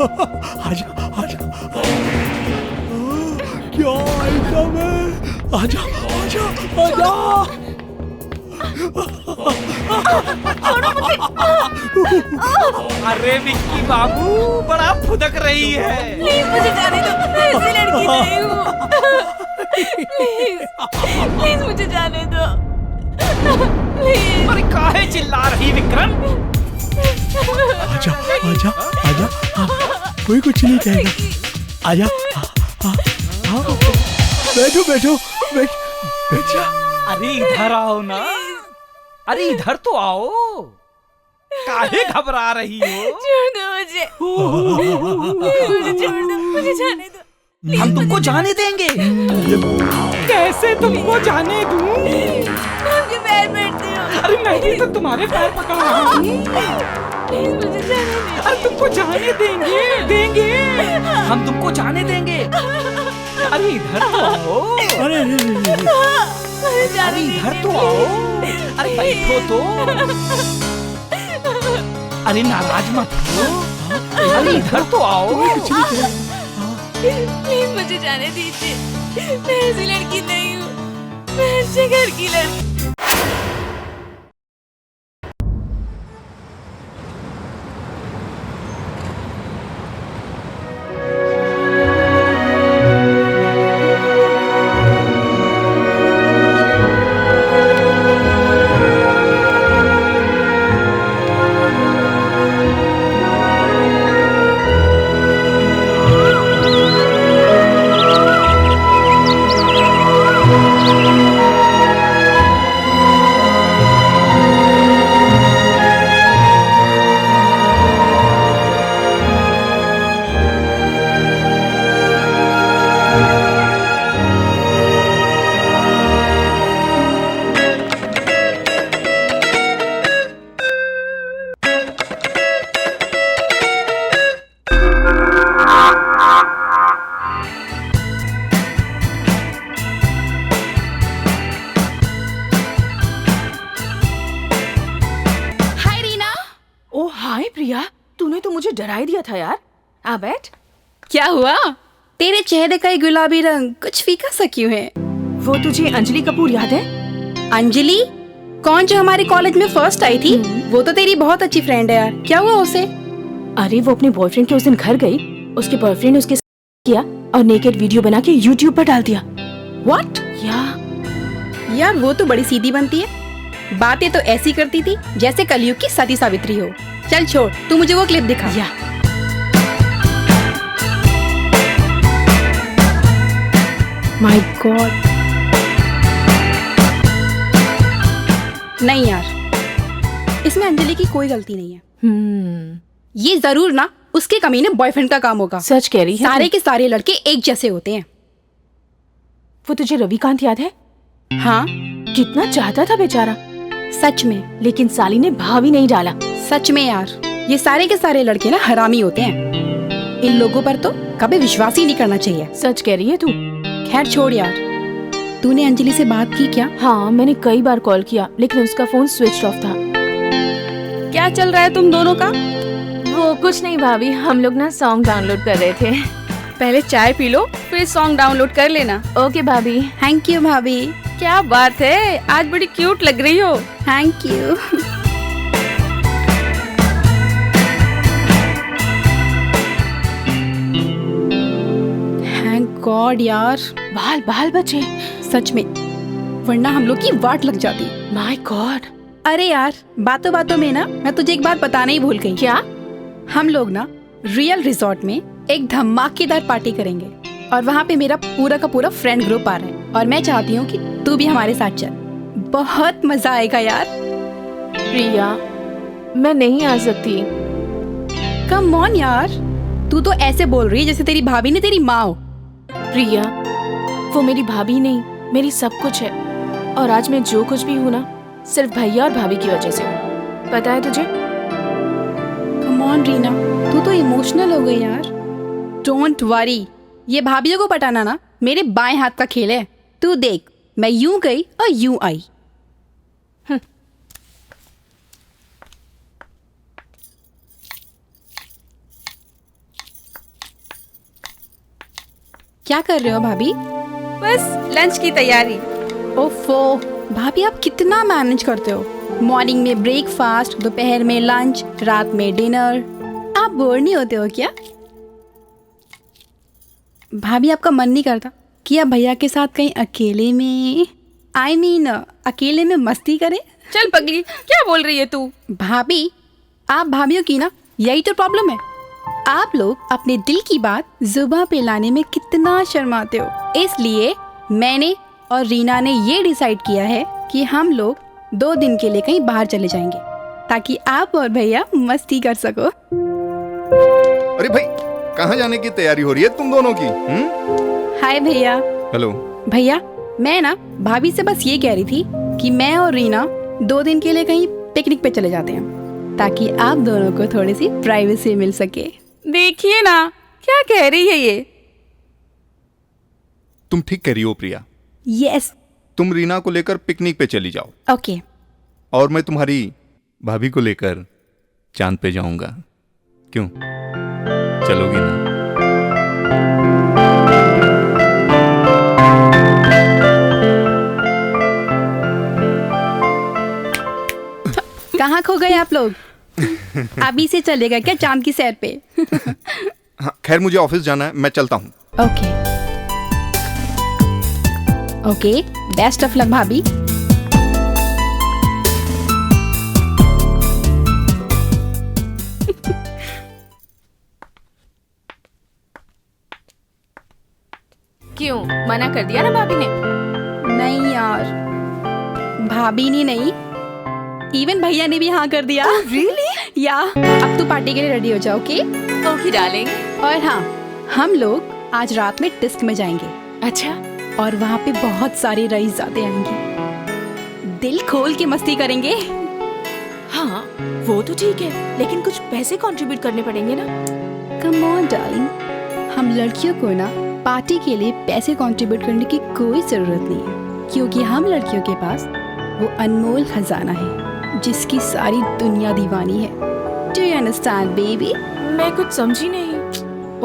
आजा आजा, क्या आइटम है, आजा आजा आजा। अरे विक्की बाबू बड़ा फुदक रही है। प्लीज मुझे जाने दो, मैं ऐसी लड़की नहीं हूँ। प्लीज मुझे जाने दो प्लीज। अरे काहे चिल्ला रही विक्रम? आजा आजा आजा, कोई कुछ नहीं कहेगा, आजा। बैठो बैठो, बैठ जा। अरे इधर आओ ना, अरे इधर तो आओ, काहे घबरा रही हो? छोड़ दो मुझे, मुझे छोड़ दो, मुझे जाने दो। हम तुमको जाने देंगे। कैसे तुमको जाने दूं? मैं आपके पैर पड़ती हूँ। अरे मैं भी तो तुम्हारे पैर पकड़ रहा हूँ। प्लीज मुझे जाने दो। अरे तुमको जाने देंगे, देंगे, हम तुमको जाने देंगे। अरे इधर तो आओ, अरे अरे इधर तो आओ, अरे बैठो तो। अरे नाराज मत हो, अरे इधर तो आओ। प्लीज मुझे जाने दीजिए, मैं ऐसी लड़की नहीं हूँ, मैं अच्छे घर की लड़की। डरा ही दिया था यार। आ बैठ। क्या हुआ? तेरे चेहरे का ये गुलाबी रंग कुछ फीका सा क्यों है? वो तुझे अंजलि कपूर याद है? अंजलि? कौन जो हमारे कॉलेज में फर्स्ट आई थी? वो तो तेरी बहुत अच्छी फ्रेंड है यार। क्या हुआ उसे? अरे वो अपने बॉयफ्रेंड के उस दिन घर गई, उसके बॉयफ्रेंड ने उसके साथ किया और नेकेड वीडियो बना के यूट्यूब पर डाल दिया। व्हाट? यार वो तो बड़ी सीधी बनती है, बातें तो ऐसी करती थी जैसे कलयुग की सती सावित्री हो। चल छोड़, तू मुझे वो क्लिप दिखा। या माय गॉड। नहीं यार, इसमें अंजलि की कोई गलती नहीं है। ये जरूर ना उसके कमीने बॉयफ्रेंड का काम होगा। सच कह रही है? सारे के सारे लड़के एक जैसे होते हैं। वो तुझे रविकांत याद है? हाँ, कितना चाहता था बेचारा। सच में। लेकिन साली ने भाव ही नहीं डाला। सच में यार, ये सारे के सारे लड़के ना हरामी होते हैं। इन लोगों पर तो कभी विश्वास ही नहीं करना चाहिए। सच कह रही है तू? खैर छोड़ यार, तूने अंजलि से बात की क्या? हाँ, मैंने कई बार कॉल किया लेकिन उसका फोन स्विच ऑफ था। क्या चल रहा है तुम दोनों का? वो कुछ नहीं भाभी, हम लोग ना सॉन्ग डाउनलोड कर रहे थे। पहले चाय पी लो फिर सॉन्ग डाउनलोड कर लेना। ओके भाभी। थैंक यू भाभी। क्या बात है, आज बड़ी क्यूट लग रही हो। Thank you. थैंक गॉड यार, बाल बाल बचे। सच में, वरना हम लोग की वाट लग जाती। My God. अरे यार, बातों बातों में ना मैं तुझे एक बात बताना ही भूल गई। क्या? हम लोग ना रियल रिजॉर्ट में एक धमाकेदार पार्टी करेंगे और वहाँ पे मेरा पूरा का पूरा फ्रेंड ग्रुप आ रहा है और मैं चाहती हूँ कि तू भी हमारे साथ चल। बहुत मजा आएगा यार। प्रिया, मैं नहीं आ सकती। कम ऑन यार, तू तो ऐसे बोल रही है जैसे तेरी भाभी ने तेरी माँ हो। प्रिया, वो मेरी भाभी नहीं, मेरी सब कुछ है। और आज मैं जो कुछ भी हूँ ना, सिर्फ भैया और भाभी की वजह से हूँ। पता है तुझे? कम ऑन रीना, तू तो इमोशनल हो गई यार। डोंट वरी, ये भाभीयों को पटाना ना मेरे बाएं हाथ का खेल है। तू देख, मैं यूं गई और यूं आई। क्या कर रहे हो भाभी? बस लंच की तैयारी। ओफो भाभी, आप कितना मैनेज करते हो? मॉर्निंग में ब्रेकफास्ट, दोपहर में लंच, रात में डिनर। आप बोर नहीं होते हो क्या? भाभी, आपका मन नहीं करता कि आप भैया के साथ कहीं अकेले में अकेले में मस्ती करें? चल पगली, क्या बोल रही है तू? भाभी, आप भाभीियों की ना यही तो प्रॉब्लम है। आप लोग अपने दिल की बात जुबान पे लाने में कितना शर्माते हो। इसलिए मैंने और रीना ने ये डिसाइड किया है कि हम लोग 2 दिन के लिए कहीं बाहर चले जाएंगे ताकि आप और भैया मस्ती कर सको। अरे भाई, कहाँ जाने की तैयारी हो रही है तुम दोनों की? हाय भैया। हेलो भैया, मैं ना भाभी से बस ये कह रही थी कि मैं और रीना 2 दिन के लिए कहीं पिकनिक पे चले जाते हैं ताकि आप दोनों को थोड़ी सी प्राइवेसी मिल सके। देखिए ना क्या कह रही है ये। तुम ठीक कह रही हो प्रिया। यस। तुम रीना को लेकर पिकनिक पे चली जाओ ओके। और मैं तुम्हारी भाभी को लेकर चांद पे जाऊंगा। क्यों, चलोगी ना? कहाँ खो गए आप लोग? अभी से चलेगा क्या चांद की सैर पे? हाँ, खैर मुझे ऑफिस जाना है, मैं चलता हूँ। ओके, बेस्ट ऑफ लक भाभी। क्यों, मना कर दिया ना भाभी ने? नहीं यार, भाभी ने नहीं, इवन भैया ने भी हाँ कर दिया। रियली? या अब तू पार्टी के लिए रेडी हो जाओ। ओके डालेंगे। और हाँ, हम लोग आज रात में डिस्क में जाएंगे। अच्छा, और वहाँ पे बहुत सारे रईसज़ादे आएंगे। दिल खोल के मस्ती करेंगे। हाँ वो तो ठीक है, लेकिन कुछ पैसे कंट्रीब्यूट करने पड़ेंगे ना। कम ऑन डार्लिंग, हम लड़कियों को ना पार्टी के लिए पैसे कंट्रीब्यूट करने की कोई जरूरत नहीं है, क्योंकि हम लड़कियों के पास वो अनमोल खजाना है जिसकी सारी दुनिया दीवानी है। Do you understand baby? मैं कुछ समझी नहीं।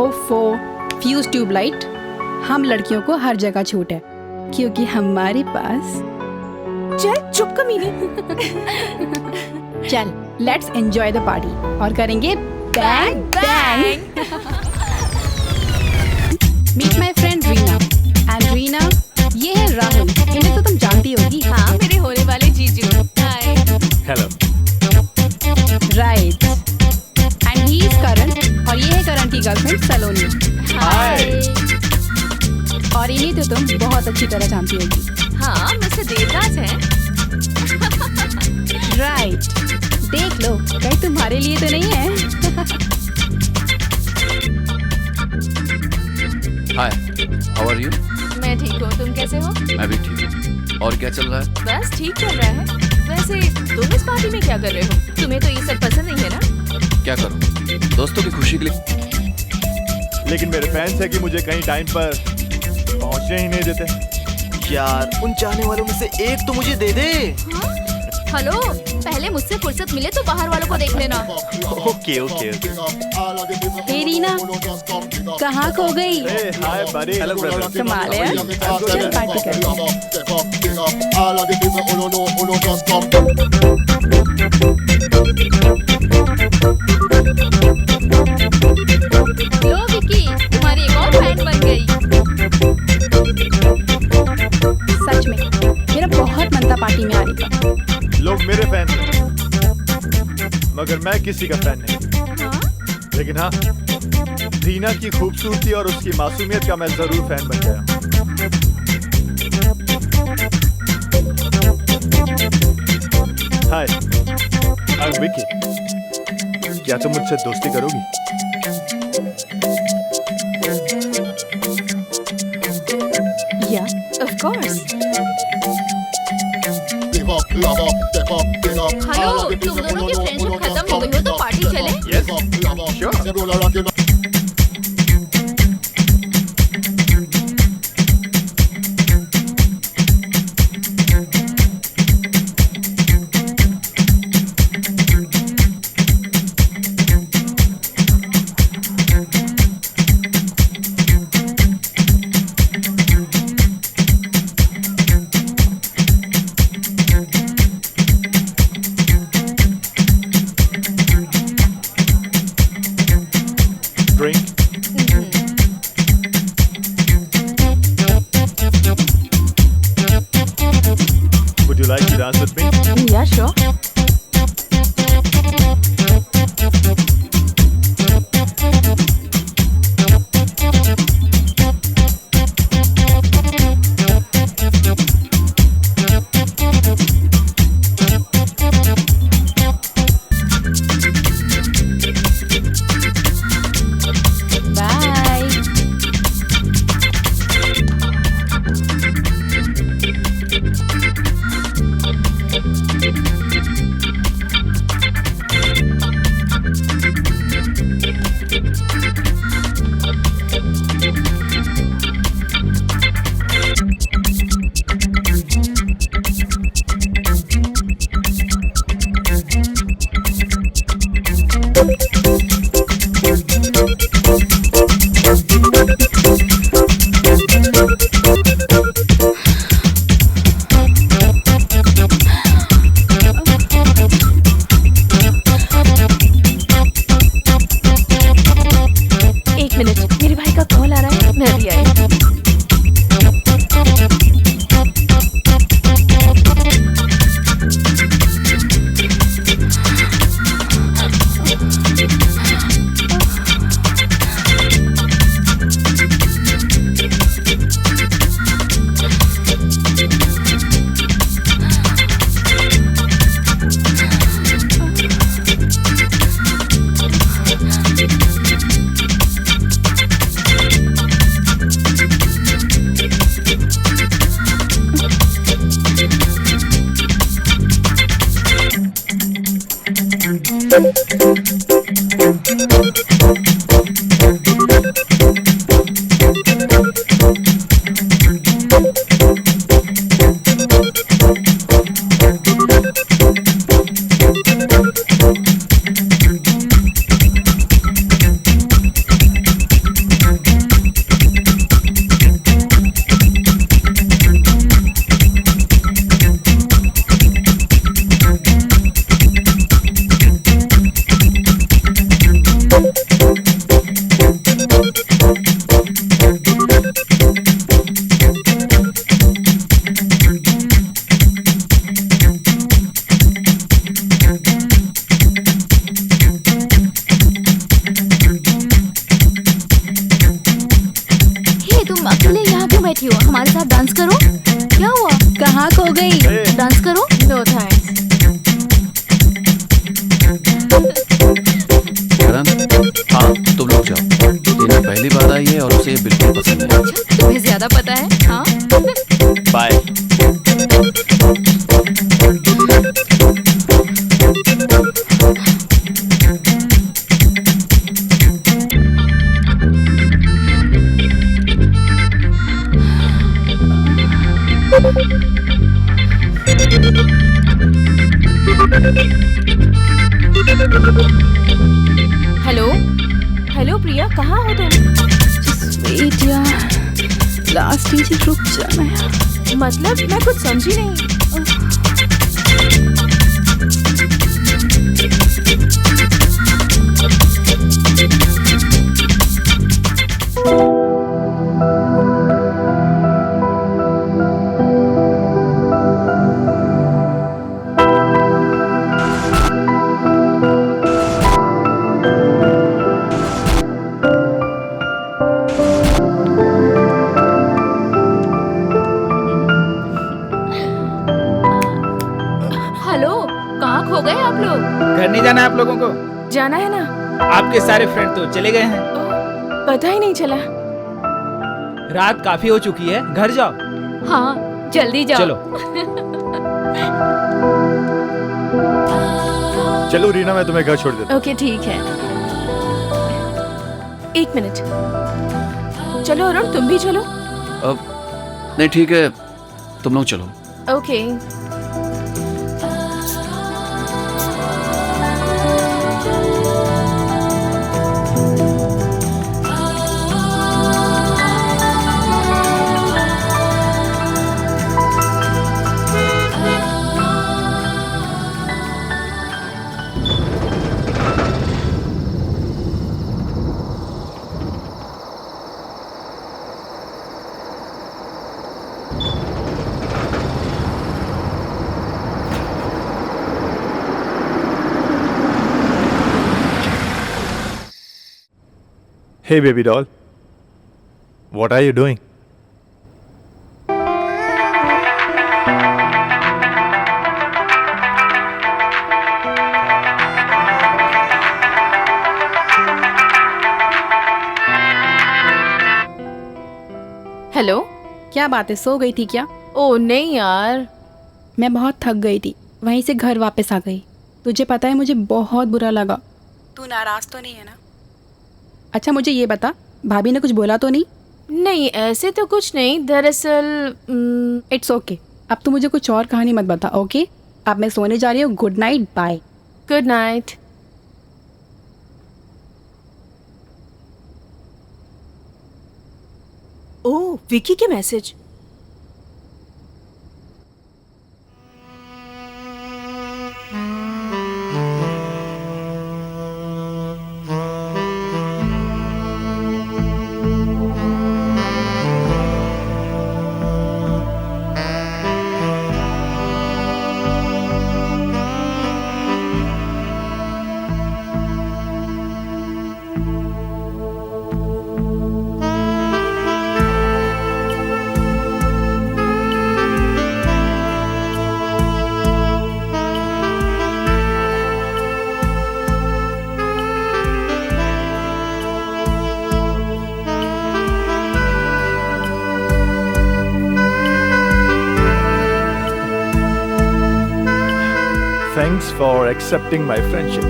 ओफो, फ्यूज ट्यूबलाइट, हम लड़कियों को हर जगह छूट है क्योंकि हमारे पास। चल चुप कमीने। चल, लेट्स एंजॉय द पार्टी और करेंगे bang bang. Meet my friend Reena. And Reena, ये है राहुल, इन्हें तो तुम जानती होगी। हाँ, मेरे होने वाले जीजू। Hi. Hello. Right. And he is Karan, और ये है करण की गर्लफ्रेंड सलोनी। हाय। और इन्हें तो तुम बहुत अच्छी तरह जानती होगी। हाँ, मिस्टर देवराज हैं। राइट। देख लो, कहीं तुम्हारे लिए तो नहीं है। हाय, हाउ आर यू? मैं ठीक हूँ, तुम कैसे हो? मैं भी ठीक हूँ। और क्या चल रहा है? बस ठीक चल रहा है। वैसे तुम इस पार्टी में क्या कर रहे हो? तुम्हें तो ये सब पसंद नहीं है ना? क्या करूँ, दोस्तों की खुशी के लिए। लेकिन मेरे फैंस है कि मुझे कहीं टाइम पर पहुंचने ही नहीं देते। यार, उन चाहने वालों में से एक तो मुझे दे दे। हेलो, पहले मुझसे फुर्सत मिले तो बाहर वालों को देख लेना। Okay okay. हे रीना, कहाँ खो गई? हाय बड़ी। Hello brother. कमाल है यार। चल पार्टी करते लो विकी, तुम्हारी एक और फैन बन गई। सच में मेरा बहुत मन था पार्टी में आने का। लोग मेरे फैन हैं, मगर मैं किसी का फैन नहीं। लेकिन हाँ, रीना की खूबसूरती और उसकी मासूमियत का मैं जरूर फैन बन गया। हाय, आई एम विकी। क्या तुम मुझसे दोस्ती करोगी? या ऑफ कोर्स। हेलो, तुम दोनों की फ्रेंडशिप खत्म हो गई हो तो पार्टी चले? Yes, sure. like to dance with me? या श्योर। हमारे साथ डांस करो। क्या हुआ? कहाँ खो गई? डांस करो। No thanks. हाँ तुम लोग जाओ। टीना पहली बार आई है और उसे ये बिल्कुल पसंद नहीं। अच्छा, तुम्हें ज्यादा पता है? हाँ। बाय। हेलो हेलो प्रिया, कहाँ हो तुम? वेट यार, लास्ट डीजे रुक जाना है। मतलब मैं कुछ समझी नहीं। हेलो, कहाँ खो गए आप लोग? घर नहीं जाना है आप लोगों को? जाना है ना। आपके सारे फ्रेंड तो चले गए हैं। पता ही नहीं चला। रात काफी हो चुकी है, घर जाओ। हाँ जल्दी जाओ। चलो। चलो रीना, मैं तुम्हें घर छोड़ देता हूँ। ओके ठीक है। एक मिनट। चलो अरुण, तुम भी चलो। नहीं ठीक है, तुम लोग चलो। Okay. Hey baby doll, what are you doing? Hello. क्या बात है, सो गई थी क्या? ओ नहीं यार, मैं बहुत थक गई थी, वहीं से घर वापस आ गई। तुझे पता है मुझे बहुत बुरा लगा। तू नाराज तो नहीं है ना? अच्छा मुझे ये बता, भाभी ने कुछ बोला तो नहीं? नहीं ऐसे तो कुछ नहीं, दरअसल इट्स ओके। अब तू मुझे कुछ और कहानी मत बता, ओके? अब मैं सोने जा रही हूँ। Good night, bye. Good night. Oh, Vicky के message. Thanks for accepting my friendship.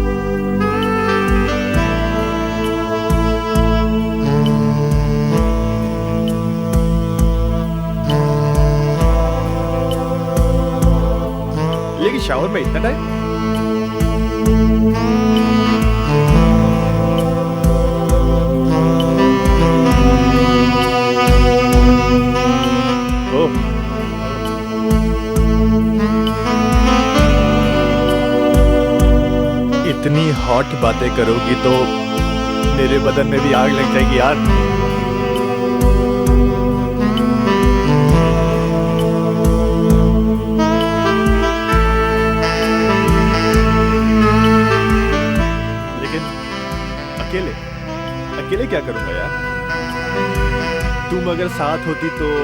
लेकिन शावर में इतना टाइम? ओह, इतनी हॉट बातें करोगी तो मेरे बदन में भी आग लग जाएगी यार। लेकिन अकेले अकेले क्या करूंगा यार? तुम अगर साथ होती तो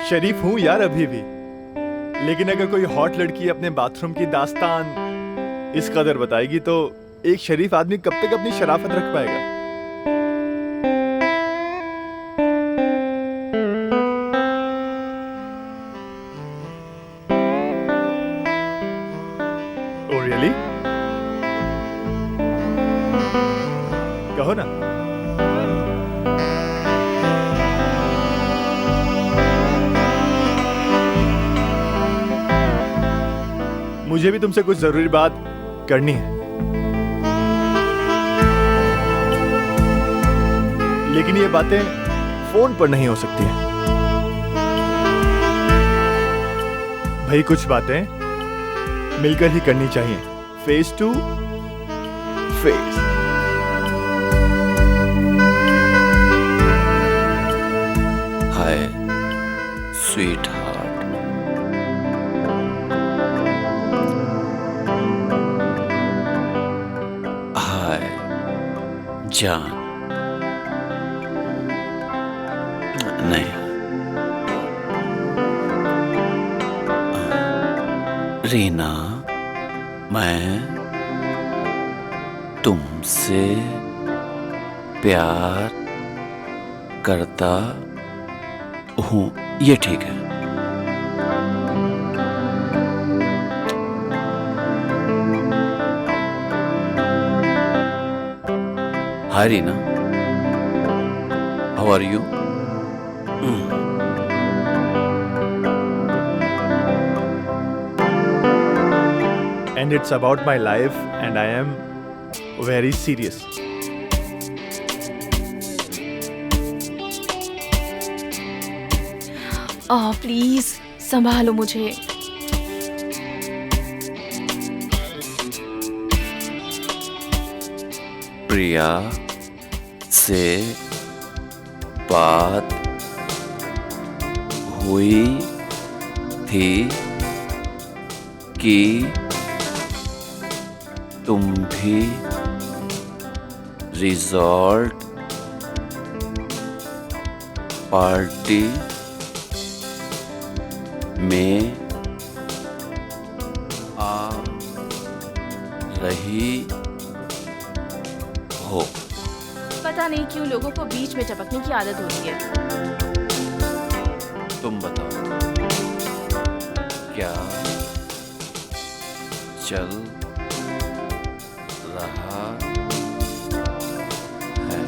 शरीफ हूं यार अभी भी, लेकिन अगर कोई हॉट लड़की अपने बाथरूम की दास्तान इस कदर बताएगी तो एक शरीफ आदमी कब तक अपनी शराफत रख पाएगा? Oh really? कहो ना। मुझे भी तुमसे कुछ जरूरी बात करनी है, लेकिन ये बातें फोन पर नहीं हो सकती हैं। भाई कुछ बातें मिलकर ही करनी चाहिए, face to face. Hi sweetheart, जान। नहीं, रीना, मैं तुमसे प्यार करता हूँ, ये ठीक है। Hi Reena, how are you? And it's about my life and I am very serious. Please संभालो मुझे। प्रिया से बात हुई थी कि तुम भी रिजॉर्ट पार्टी में आ रही हो। पता नहीं क्यों लोगों को बीच में टपकने की आदत होती है। तुम बताओ क्या चल रहा है?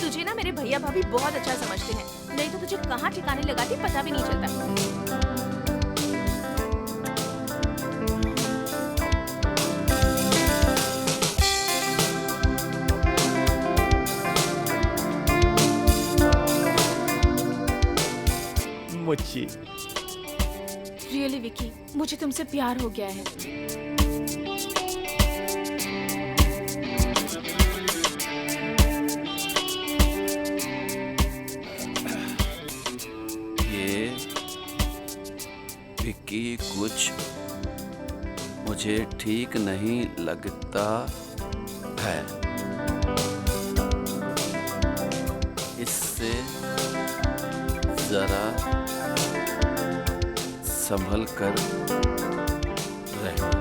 तुझे ना मेरे भैया भाभी बहुत अच्छा समझते हैं, नहीं तो तुझे कहाँ ठिकाने लगाती पता भी नहीं चलता। मुझे रियली विकी, मुझे तुमसे प्यार हो गया है। ये विक्की कुछ मुझे ठीक नहीं लगता है। इससे जरा संभल कर रहना।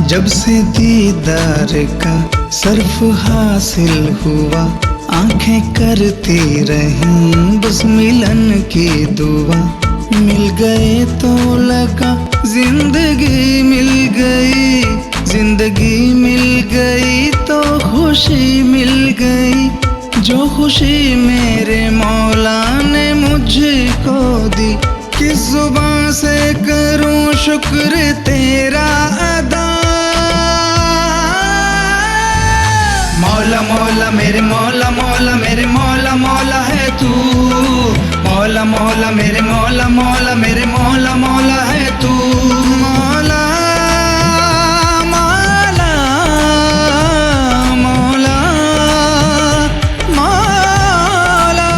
जब से दीदार का सर्फ हासिल हुआ, आंखें करती रहीं बस मिलन की दुआ। मिल गए तो लगा जिंदगी मिल गई, जिंदगी मिल गई तो खुशी मिल गई। जो खुशी मेरे मौला ने मुझको दी, किस जुबान से करूं शुक्र तेरा अदा। मौला मौला मेरे मौला, मौला मेरे मौला, मौला है तू। मौला मौला मेरे मौला, मौला मेरे मौला, मौला है तू। मौला मौला मौला मौला।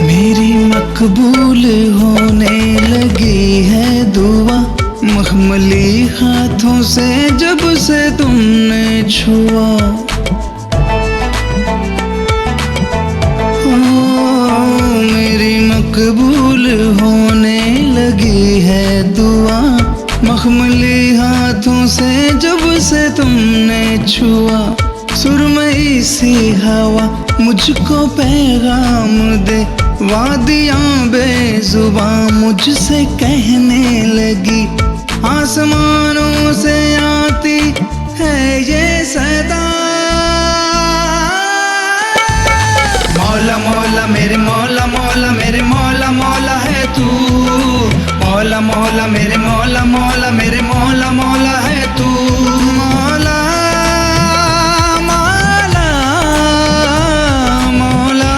मेरी मकबूल होने लगी है दुआ, मखमली हाथों से जब से तुमने छुआ। मेरी मकबूल होने लगी है दुआ, मखमली हाथों से जब से तुमने छुआ। सुरमई सी हवा मुझको पैगाम दे, वादियां बेजुबां मुझसे कहने लगी, आसमानों से आती है ये सदा। मौला मौला मेरे मौला मौला मेरे मौला मौला है तू, मौला मौला मेरे मौला मौला मेरे मौला मौला है तू। मौला मौला मौला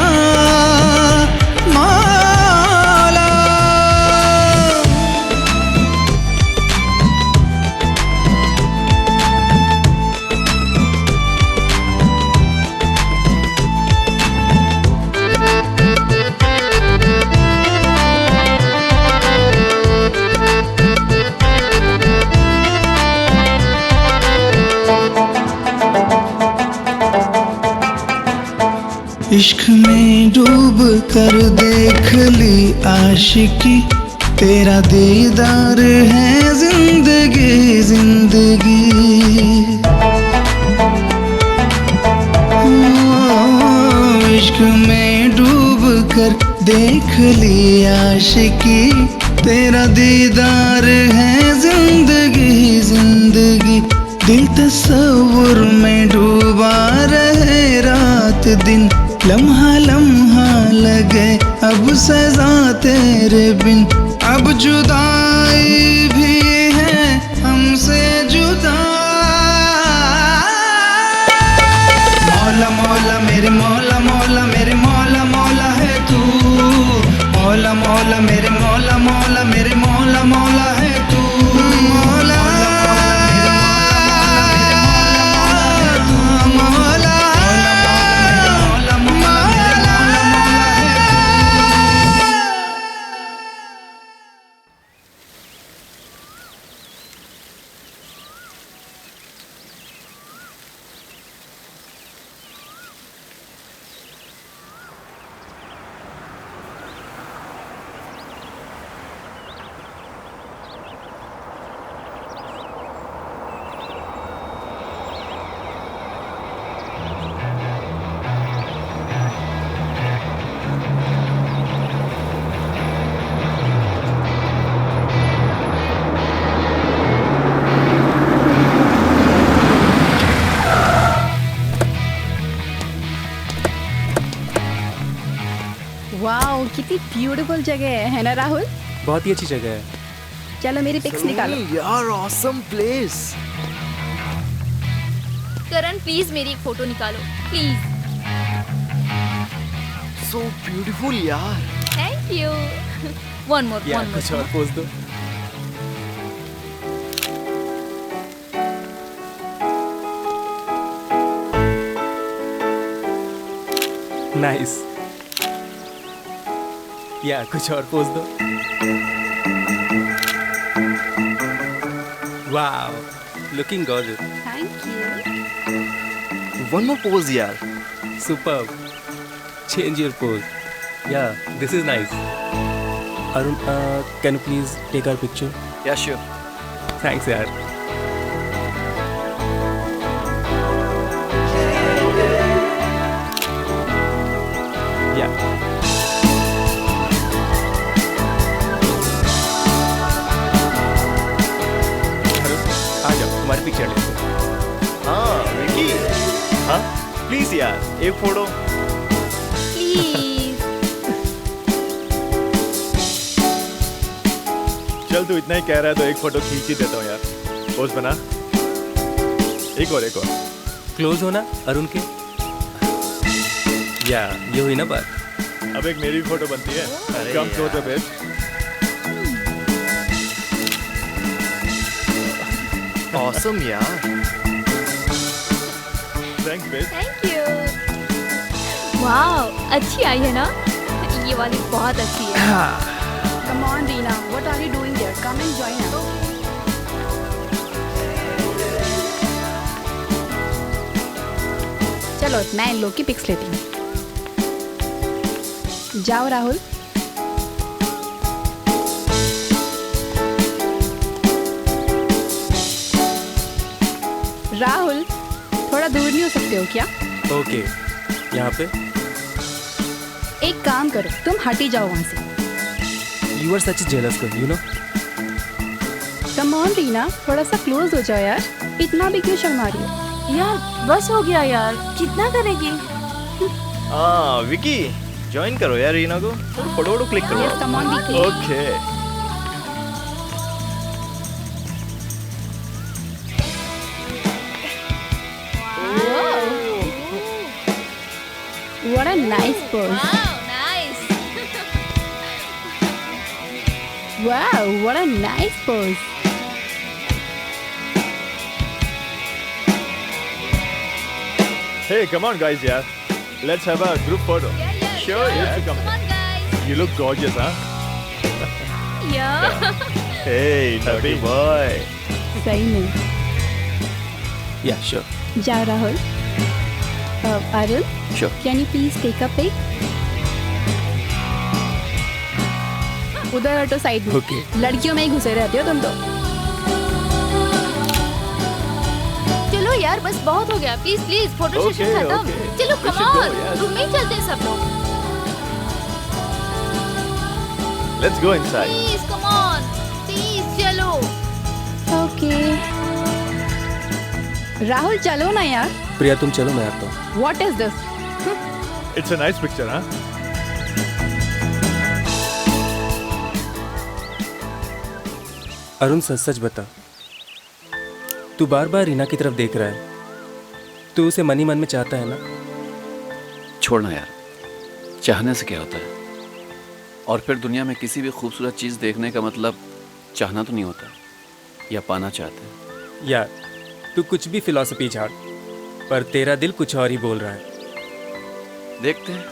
मौला। इश्क में डूब कर देख ली आशिकी, तेरा दीदार है जिंदगी जिंदगी। इश्क में डूब कर देख ली आशिकी, तेरा दीदार है जिंदगी जिंदगी। दिल तस्वुर में डूबा रहे रात दिन, लम्हा लम्हा लगे अब सजा तेरे बिन। अब जुदाई भी है हमसे जुदा। मौला मौला मेरे मौला मौला मेरे मौला मौला है तू, मौला मौला मेरे मौला मौला मेरे मौला मौला है तू। मौला वाओ, कितनी ब्यूटीफुल जगह है ना राहुल? बहुत ही अच्छी जगह है। चलो मेरी पिक्स निकालो। यार ऑसम प्लेस। करण प्लीज मेरी एक फोटो निकालो प्लीज। सो ब्यूटीफुल यार। Thank you. वन मोर कुछ और पोज दो। नाइस। या कुछ और पोज दो। Wow, looking gorgeous. Thank you. One more pose यार। Superb. Change your pose. Yeah this is nice. Arun, can you please take our picture? Yeah sure. Thanks यार। Yeah आ जाओ, तुम्हारी पिक्चर लेते हैं। हाँ विकी, हाँ प्लीज यार एक फोटो। प्लीज। चल तू इतना ही कह रहा है तो एक फोटो खींच ही देता हूँ यार। पोज बना। एक और एक और। क्लोज होना अरुण के। या ये हुई ना बात। अब एक मेरी फोटो बनती है। Come close up babe. Awesome यार। Thanks babe. Thank you. Wow, अच्छी आई है ना? ये वाली बहुत अच्छी है। Come on Reena, what are you doing there? Come and join us. चलो मैं इन लोग की पिक्स लेती हूँ। जाओ राहुल। राहुल थोड़ा दूर नहीं हो सकते हो क्या? ओके, यहाँ पे एक काम करो, तुम हट ही जाओ वहाँ से। You are such a jealous girl, you know. Come on Reena, थोड़ा सा क्लोज हो जाओ यार, इतना भी क्यों शर्मा रही हो? यार बस हो गया यार, कितना करेगी? विकी ज्वाइन करो यार रीना को, फोटो क्लिक करो। Yes, come on, Vicky. Okay What a nice pose. Wow, what a nice pose. Hey, come on, guys, yeah. Let's have a group photo. Sure, yeah. Come on, guys. You look gorgeous, huh? Yeah. Hey, naughty boy. सही में। या sure. जाओ Rahul. Arun, Sure. can you please take a pic? उधर हटो side में। Okay. लड़कियों में ही घुसे रहते हो तुम तो। चलो यार बस बहुत हो गया, please please photo session Okay, खत्म। okay. चलो We come should go, on, yes. Room में ही चलते हैं सब लोग। Let's go inside. Please come on, please चलो। ओके। राहुल चलो ना यार। प्रिया तुम चलो, मैं आता हूँ। What is this? It's a nice picture, huh? Arun सच सच बता, तू बार बार रीना की तरफ देख रहा है, तू उसे मन ही मन में चाहता है ना? छोड़ना यार, चाहने से क्या होता है? और फिर दुनिया में किसी भी खूबसूरत चीज़ देखने का मतलब चाहना तो नहीं होता, या पाना चाहते हैं। यार तू कुछ भी फिलॉसफी झाड़, पर तेरा दिल कुछ और ही बोल रहा है। देखते हैं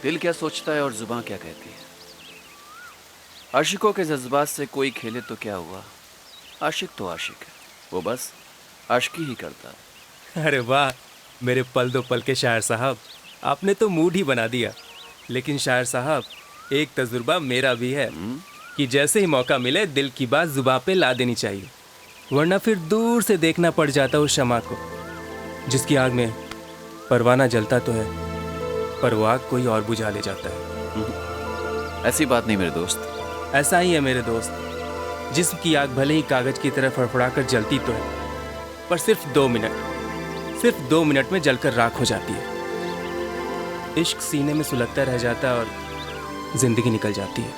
दिल क्या सोचता है और जुबान क्या कहती है। आशिकों के जज्बात से कोई खेले तो क्या हुआ, आशिक तो आशिक है, वो बस आशिकी ही करता है। अरे वाह मेरे पल दो पल के शायर साहब, आपने तो मूड ही बना दिया। लेकिन शायर साहब, एक तजुर्बा मेरा भी है कि जैसे ही मौका मिले दिल की बात जुबान पे ला देनी चाहिए, वरना फिर दूर से देखना पड़ जाता उस शमा को जिसकी आग में परवाना जलता तो है, पर वो आग कोई और बुझा ले जाता है। ऐसी बात नहीं मेरे दोस्त। ऐसा ही है मेरे दोस्त, जिसकी आग भले ही कागज की तरह फड़फड़ा कर जलती तो है, पर सिर्फ 2 मिनट में जलकर राख हो जाती है। इश्क सीने में सुलगता रह जाता है और जिंदगी निकल जाती है।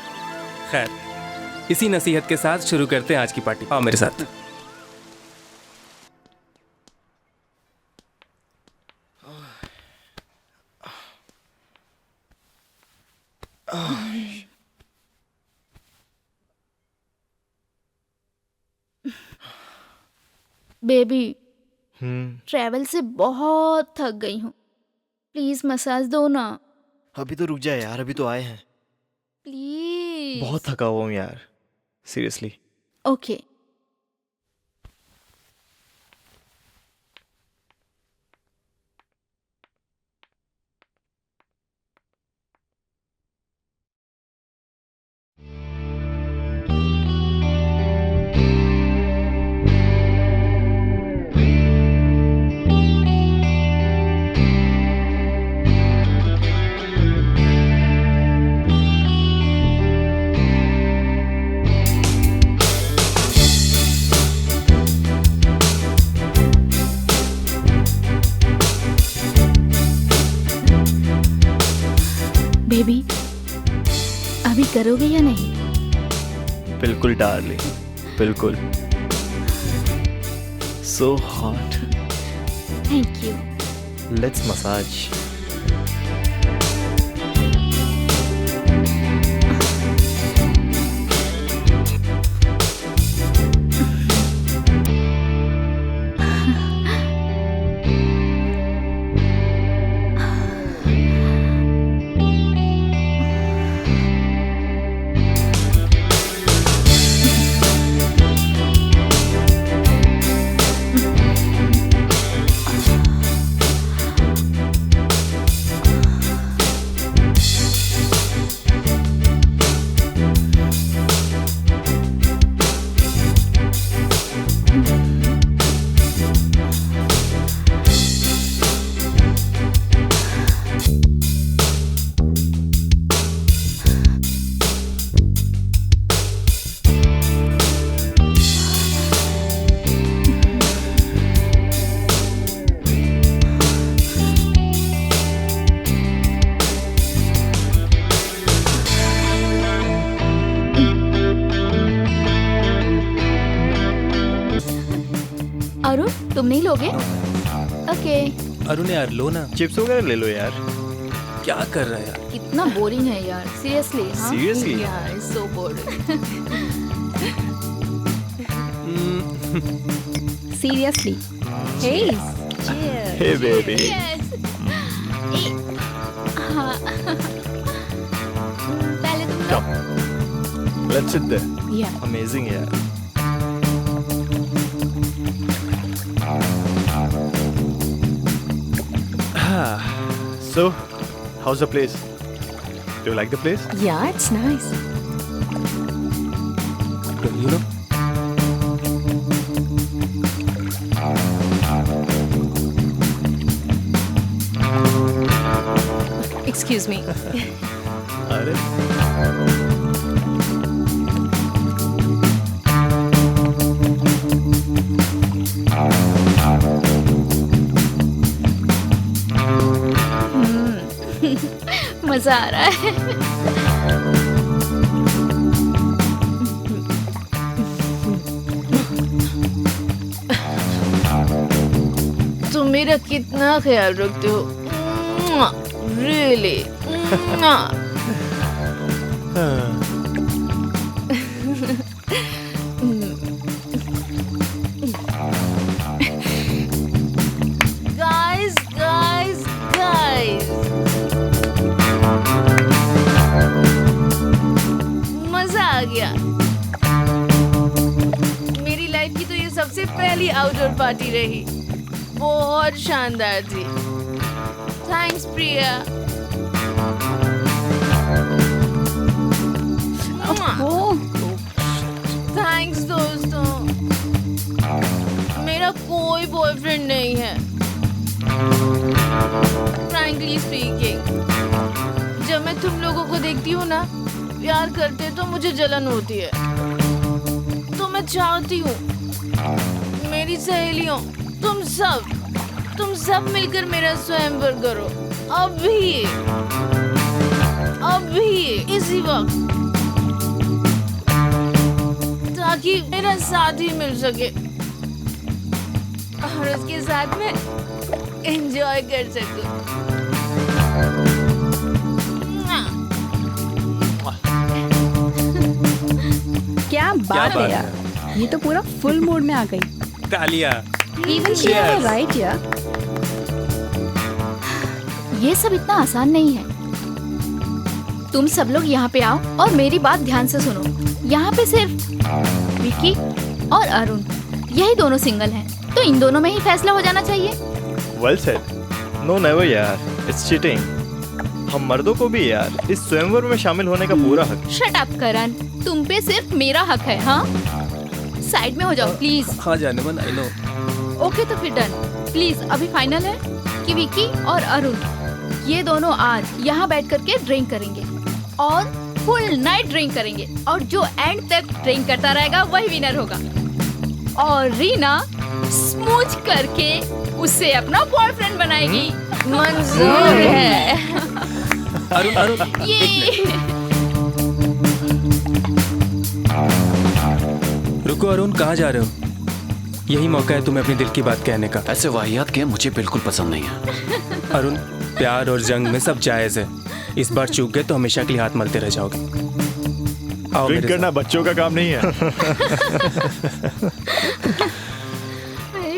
खैर, इसी नसीहत के साथ शुरू करते हैं आज की पार्टी। आओ मेरे साथ। बेबी, ट्रैवल से बहुत थक गई हूँ, प्लीज मसाज दो ना। अभी तो रुक जाए यार, अभी तो आए हैं। प्लीज। बहुत थका हुआ हूँ यार, सीरियसली। ओके। बेबी, अभी करोगे या नहीं? बिल्कुल डार्लिंग, बिल्कुल। So hot. Thank you. Let's massage. Arun तुम नहीं लोगे? ओके। अरुण यार लो ना, चिप्स वगैरह ले लो यार। क्या कर रहा है यार? कितना बोरिंग है यार, सीरियसली। Seriously? यार so boring. Seriously. Hey hey baby. पहले तुम लो। Let's sit there. Yeah amazing यार। So, how's the place? Do you like the place? या it's nice. You know? Excuse me. अरे मजा आ रहा है। तुम मेरा कितना ख्याल रखते हो, रियली। गाइस गाइस गाइस, मजा आ गया। मेरी लाइफ की तो ये सबसे पहली आउटडोर पार्टी रही, बहुत शानदार थी। थैंक्स प्रिया। थैंक्स दोस्तों। मेरा कोई बॉयफ्रेंड नहीं है, फ्रैंकली स्पीकिंग। जब मैं तुम लोगों को देखती हूँ ना प्यार करते तो मुझे जलन होती है। तो मैं चाहती हूँ मेरी सहेलियों, तुम सब मिलकर मेरा स्वयंवर करो, अभी इसी वक्त, ताकि मेरा साथ ही मिल सके और उसके साथ में एंजॉय कर सकूं। क्या बात है यार, ये तो पूरा फुल मूड में आ गई। तालिया। Even Cheers. राइट यार। ये सब इतना आसान नहीं है। तुम सब लोग यहाँ पे आओ और मेरी बात ध्यान से सुनो। यहाँ पे सिर्फ विकी और अरुण, यही दोनों सिंगल हैं, तो इन दोनों में ही फैसला हो जाना चाहिए। Well said. नो नेवर यार, इट्स चीटिंग। हम मर्दों को भी यार इस स्वयंवर में शामिल होने का पूरा हक। शट अप करण, तुम पे सिर्फ मेरा हक है। हाँ, साइड में हो जाओ प्लीज। हाँ जाने मन, आई नो। ओके तो फिर डन। प्लीज अभी फाइनल है कि विकी और अरुण ये दोनों आज यहाँ बैठ करके ड्रिंक करेंगे और फुल नाइट ड्रिंक करेंगे, और जो एंड तक ड्रिंक करता रहेगा वही विनर होगा। और रीना स्मूच करके उससे अपना बॉयफ्रेंड बनाएगी। मंजूर है। अरुण ये रुको अरुण, कहाँ जा रहे हो? यही मौका है तुम्हें अपने दिल की बात कहने का। ऐसे वाहियात गेम मुझे बिल्कुल पसंद नहीं है। अरुण, प्यार और जंग में सब जायज है। इस बार चूक गए तो हमेशा के लिए हाथ मलते रह जाओगे। आओ ड्रिंक मेरे करना बच्चों का काम नहीं है।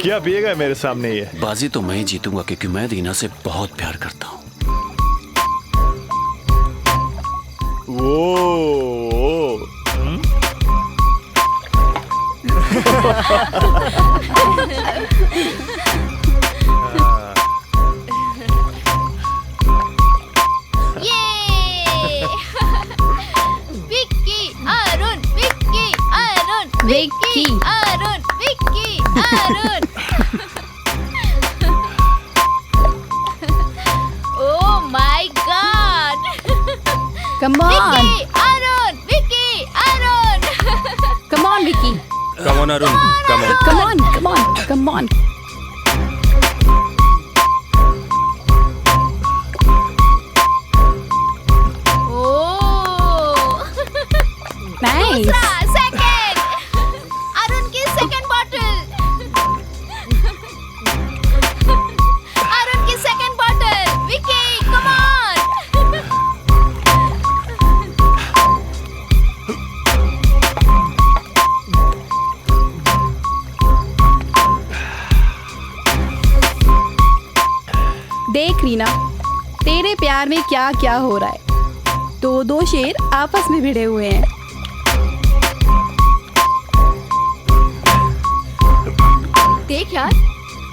क्या पिएगा मेरे सामने ये? बाजी तो मैं ही जीतूंगा क्योंकि मैं रीना से बहुत प्यार करता हूँ। वो Vicky Arun, Vicky Arun, Vicky Arun, Vicky Arun. Oh my God. Come on, Vicky Arun, Vicky Arun. Come on Vicky, come on Arun, come on. Come on, come on, come on. दूसरा सेकंड, अरुण की सेकंड बॉटल। रीना, तेरे प्यार में क्या क्या हो रहा है। दो शेर आपस में भिड़े हुए हैं। देख यार,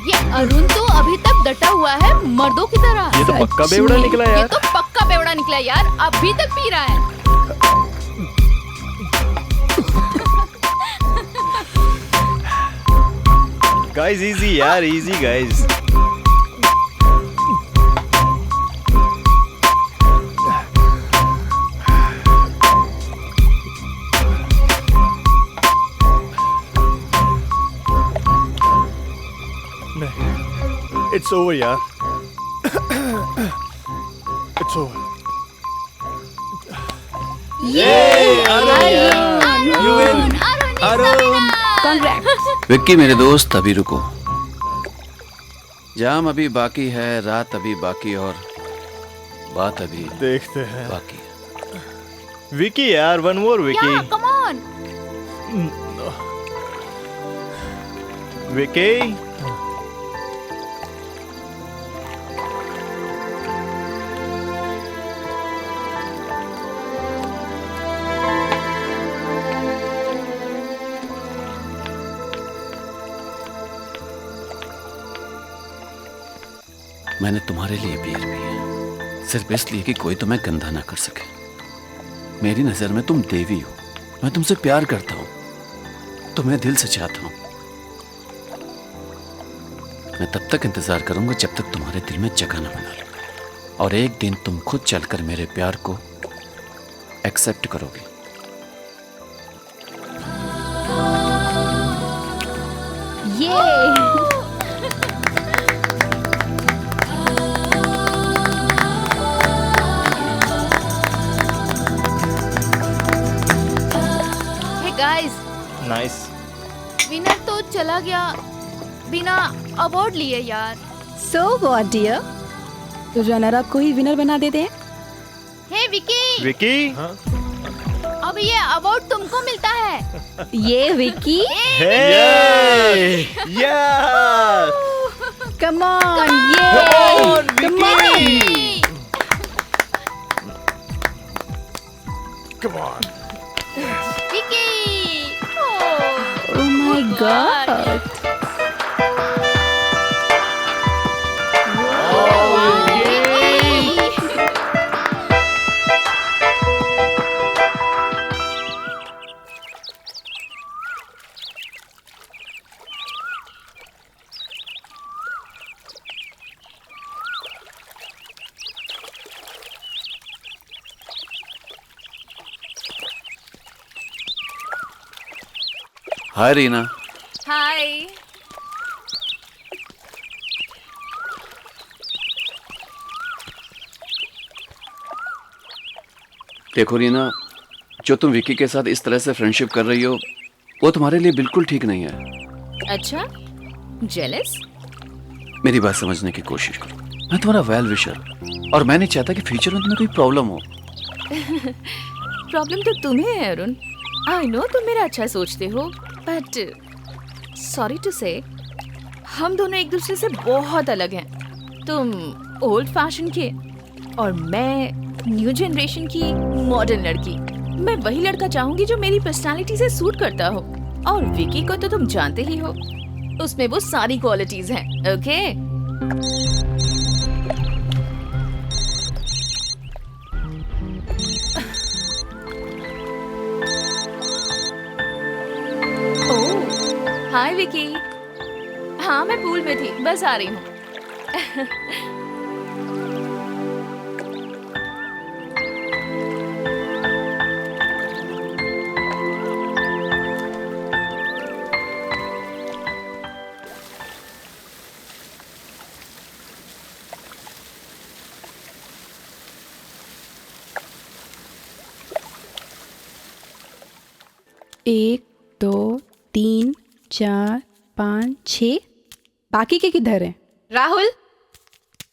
ये अरुण तो अभी तक डटा हुआ है मर्दों की तरह। ये तो पक्का बेवड़ा निकला ये यार। तो पक्का बेवड़ा निकला यार, अभी तक पी रहा है। गाइस इजी यार, इजी गाइस। It's over, यार. It's over. विक्की मेरे दोस्त, अभी रुको। जाम अभी बाकी है, रात अभी बाकी, और बात अभी देखते हैं। बाकी है। विकी यार, one more Vicky. Come on. Vicky मैंने तुम्हारे लिए बियर पी है, सिर्फ इसलिए कि कोई तुम्हें गंदा ना कर सके। मेरी नजर में तुम देवी हो, मैं तुमसे प्यार करता हूं, तुम्हें दिल से चाहता हूं। मैं तब तक इंतजार करूंगा जब तक तुम्हारे दिल में जगह ना बना लो, और एक दिन तुम खुद चलकर मेरे प्यार को एक्सेप्ट करोगे। Guys, nice. विनर तो चला गया बिना अवार्ड लिए यार। सो व्हाट डियर, तो रनर अप को ही विनर बना देते हैं। हे विकी, विकी अब ये अवार्ड तुमको मिलता है। ये विकी, यार कम ऑन, ये come on. Come on. Vicky, Oh my God. हाय रीना। हाय। देखो रीना, जो तुम विकी के साथ इस तरह से फ्रेंडशिप कर रही हो, वो तुम्हारे लिए बिल्कुल ठीक नहीं है। अच्छा, जेलस? मेरी बात समझने की कोशिश करो। मैं तुम्हारा वेल विशर, और मैं नहीं चाहता कि फ्यूचर में तुम्हें कोई प्रॉब्लम हो। प्रॉब्लम तो तुम्हें है अरुण। आई नो तुम मेरा अच्छा सोचते हो, बट सॉरी टू से हम दोनों एक दूसरे से बहुत अलग हैं। तुम ओल्ड फैशन के और मैं न्यू जनरेशन की मॉडर्न लड़की। मैं वही लड़का चाहूंगी जो मेरी पर्सनालिटी से सूट करता हो, और विकी को तो तुम जानते ही हो, उसमें वो सारी क्वालिटीज हैं। Okay hi Vicky. हाँ मैं पूल में थी, बस आ रही हूँ। एक, दो, तीन, 4, 5, 6। बाकी के किधर हैं? राहुल,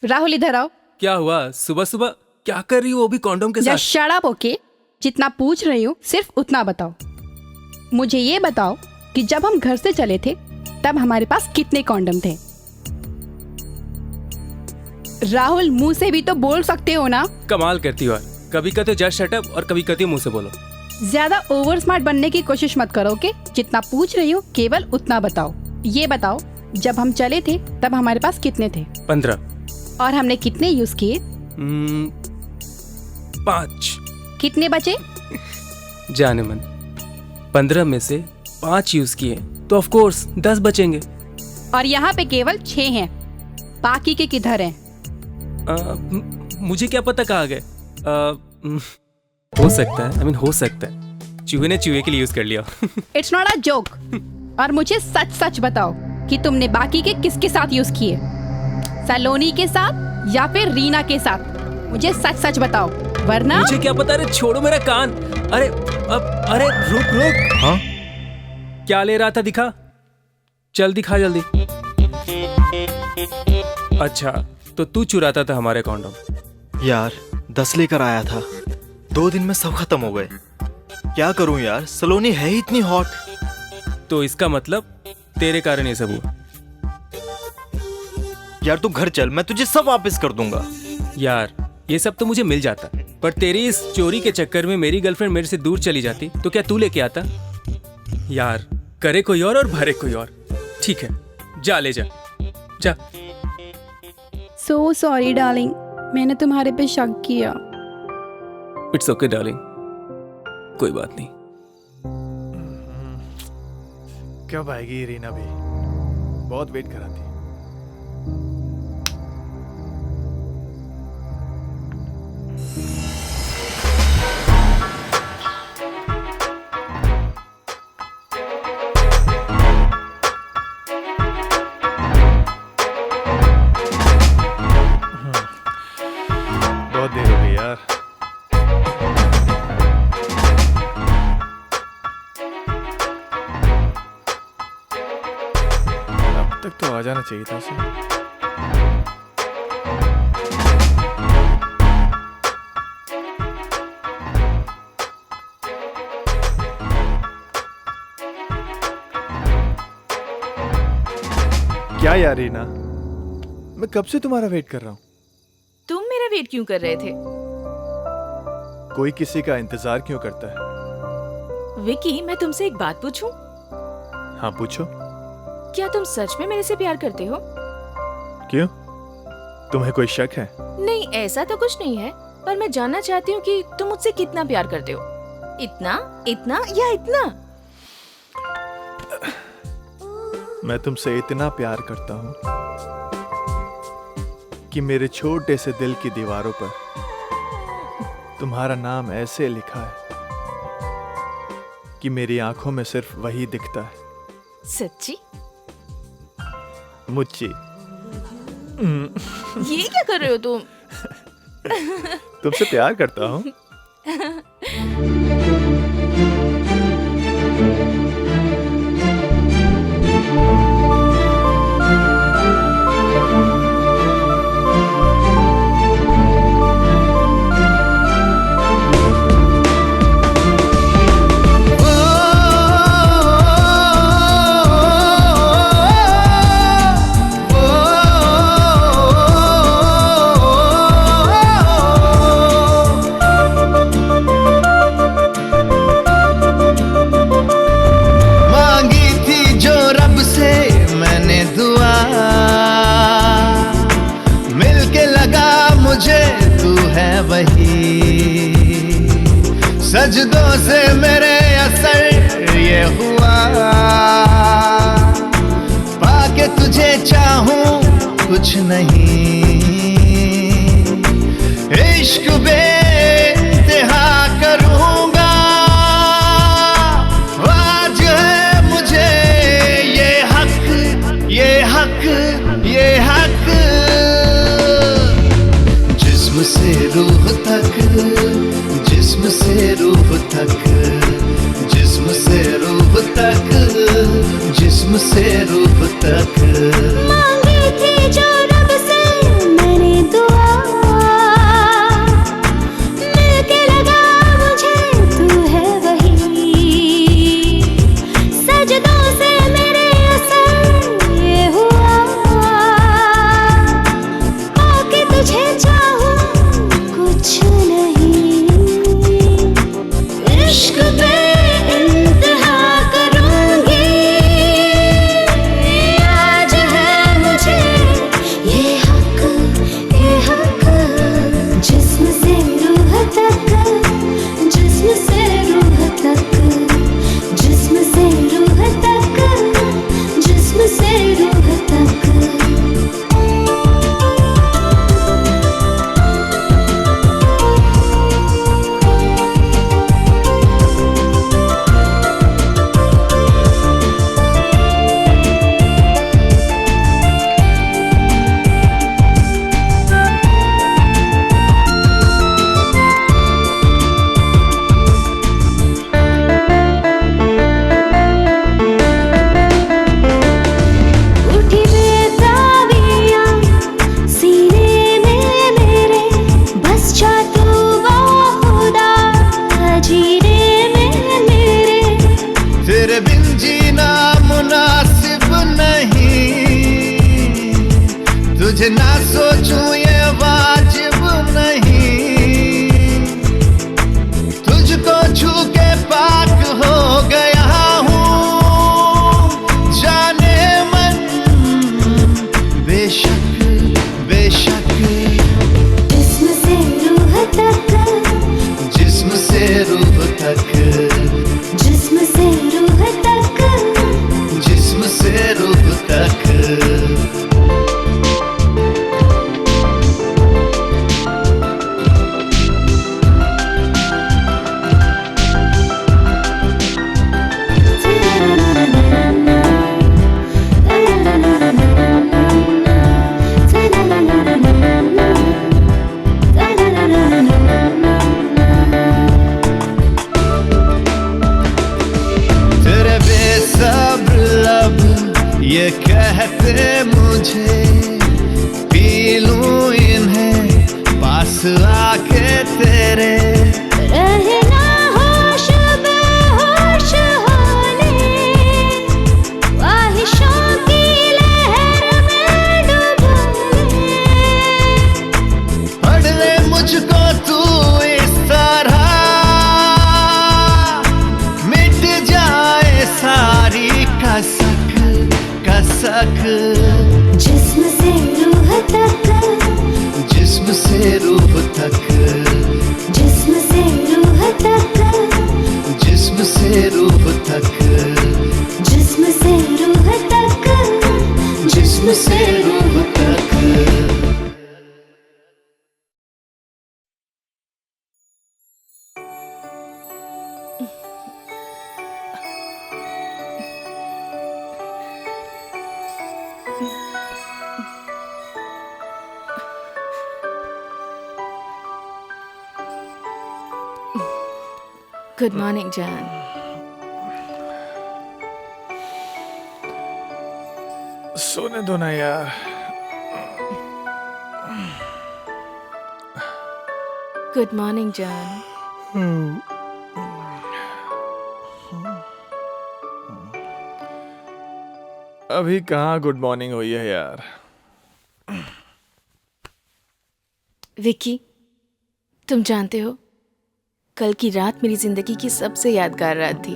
राहुल इधर आओ। क्या हुआ? सुबह सुबह क्या कर रही हो, वो भी कॉन्डोम के साथ? Shut up. ओके, जितना पूछ रही हूँ सिर्फ उतना बताओ। मुझे ये बताओ कि जब हम घर से चले थे तब हमारे पास कितने कॉन्डम थे? राहुल, मुंह से भी तो बोल सकते हो ना। कमाल करती हो यार, कभी कहते हो जस्ट शट अप और कभी कहती हो मुंह से बोलो। ज्यादा ओवर स्मार्ट बनने की कोशिश मत करो, ओके? जितना पूछ रही हो केवल उतना बताओ। ये बताओ, जब हम चले थे तब हमारे पास कितने थे? 15। और हमने कितने यूज किए? 5। कितने बचे? जाने मन, 15 में से 5 यूज किए तो ऑफ कोर्स 10 बचेंगे। और यहाँ पे केवल 6 हैं, बाकी के किधर हैं? मुझे क्या पता कहाँ गए। हो सकता है, हो सकता है चूहे ने चूहे के लिए यूज कर लिया। It's not a joke. और मुझे सच सच बताओ कि तुमने बाकी के किसके साथ यूज किए? सलोनी के साथ या फिर रीना के साथ? मुझे सच सच बताओ, वरना मुझे क्या पता। अरे छोड़ो मेरा कान। अरे रुक। हाँ? क्या ले रहा था, दिखा। चल दिखा जल्दी। अच्छा, तो तू चुराता था हमारे कॉन्डोम। यार 10 लेकर आया था, 2 दिन में सब खत्म हो गए। क्या करूं यार, सलोनी है ही इतनी हॉट। तो इसका मतलब तेरे कारण ये सब हुआ। यार तू घर चल, मैं तुझे सब वापस कर दूंगा। यार ये सब तो मुझे मिल जाता, पर तेरी इस चोरी के चक्कर में मेरी गर्लफ्रेंड मेरे से दूर चली जाती तो क्या तू लेके आता? यार करे कोई और भरे कोई और। ठीक है, जा ले जा। सो सॉरी डार्लिंग, मैंने तुम्हारे पे शक किया। इट्स ओके डार्लिंग, कोई बात नहीं। कब आएगी रीना भी? बहुत वेट करा थी। बहुत देर हो गई यार। अब तक तो आ जाना चाहिए था उसे। क्या यार रीना, मैं कब से तुम्हारा वेट कर रहा हूँ। तुम मेरा वेट क्यों कर रहे थे? कोई किसी का इंतजार क्यों करता है? विकी, मैं तुमसे एक बात पूछूं? हाँ पूछो। क्या तुम सच में मेरे से प्यार करते हो? क्यों, तुम्हें कोई शक है? नहीं, ऐसा तो कुछ नहीं है, पर मैं जानना चाहती हूँ कि तुम मुझसे कितना प्यार करते हो। इतना, इतना या इतना? मैं तुमसे इतना प्यार करता हूँ कि मेरे छोटे से दिल की दीवारों पर तुम्हारा नाम ऐसे लिखा है कि मेरी आंखों में सिर्फ वही दिखता है। सच्ची? मुच्ची। ये क्या कर रहे हो तुम? तुमसे प्यार करता हूँ। सजदों से मेरे असर ये हुआ, पाके तुझे चाहूं कुछ नहीं, इश्क बेइंतहा करूंगा। आज है मुझे ये हक, ये हक, ये हक, जिस्म से रूह तक, जिस्म से रूह तक, जिस्म से रूह तक, जिस्म से रूह तक। मांगी थी जो रब से मैंने दुआ, मिलके लगा मुझे तू है वही, सजदों से मेरे असर ये हुआ, पाके तुझे तुझे ना सोचूं ये वाजिब नहीं, तुझको छू के पाक हो गया हूँ जाने मन, बेशक बेशक। जिस्म से रूह तक, जिस्म से रूह तक, जिस्म से रूह तक, जिस्म से रूह तक। तेरे बेसब्र लब ये कहते मुझे पी लूं इन्हें पास आके तेरे। रहना होश बेहोश होने, ख्वाहिशों की लहर में डुबोने। पढ़ ले मुझको तू इस तरह, मिट जाए सारी कसक कसक। जिस्म से रूह तक, जिस्म से रूह तक, जिस्म से रूह तक, जिस्म से रूह तक, जिस्म से रूह तक, जिस्म से रूह तक। गुड मॉर्निंग जान। सोने दो ना यार। गुड मॉर्निंग जान। अभी कहाँ गुड मॉर्निंग हुई है यार। विक्की, तुम जानते हो कल की रात मेरी जिंदगी की सबसे यादगार रात थी।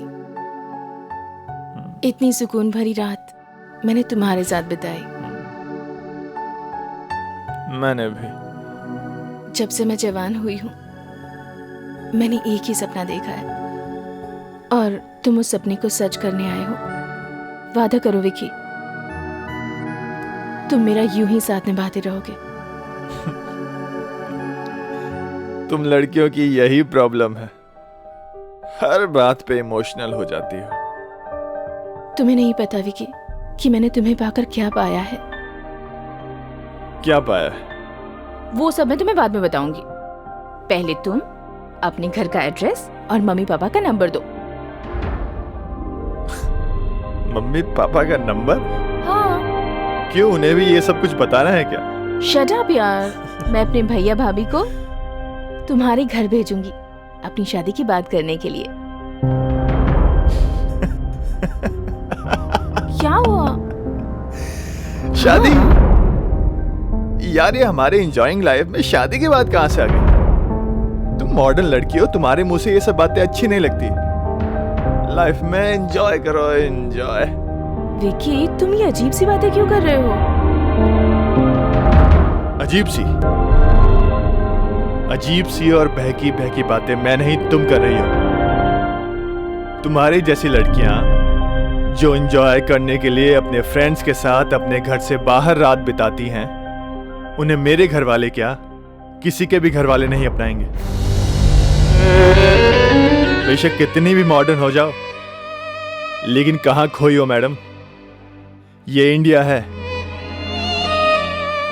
इतनी सुकून भरी रात मैंने तुम्हारे साथ बिताई। मैंने भी। जब से मैं जवान हुई हूँ मैंने एक ही सपना देखा है और तुम उस सपने को सच करने आए हो। वादा करो विक्की, तुम मेरा यूं ही साथ निभाते रहोगे। तुम लड़कियों की यही प्रॉब्लम है, हर बात पे इमोशनल हो जाती हो। तुम्हें नहीं पता विक्की कि मैंने तुम्हें पाकर क्या पाया है। क्या पाया है? वो सब मैं तुम्हें बाद में बताऊंगी। पहले तुम अपने घर का एड्रेस और मम्मी पापा का नंबर दो। मम्मी पापा का नंबर? हाँ। क्यों, उन्हें भी ये सब कुछ बताना है क्या? शट अप यार। मैं अपने भैया भाभी को तुम्हारे घर भेजूंगी अपनी शादी की बात करने के लिए। क्या हुआ? शादी? यार ये हमारे एंजॉयिंग लाइफ में शादी की बात कहाँ से आ गई? तुम मॉडर्न लड़की हो, तुम्हारे मुंह से ये सब बातें अच्छी नहीं लगती। लाइफ में एंजॉय करो, एंजॉय। विक्की, तुम ये अजीब सी बातें क्यों कर रहे हो? अजीब सी और बहकी बहकी बातें मैं नहीं, तुम कर रही हो। तुम्हारी जैसी लड़कियां जो एंजॉय करने के लिए अपने फ्रेंड्स के साथ अपने घर से बाहर रात बिताती हैं, उन्हें मेरे घर वाले क्या किसी के भी घर वाले नहीं अपनाएंगे। बेशक कितनी भी मॉडर्न हो जाओ, लेकिन कहां खोई हो मैडम। ये इंडिया है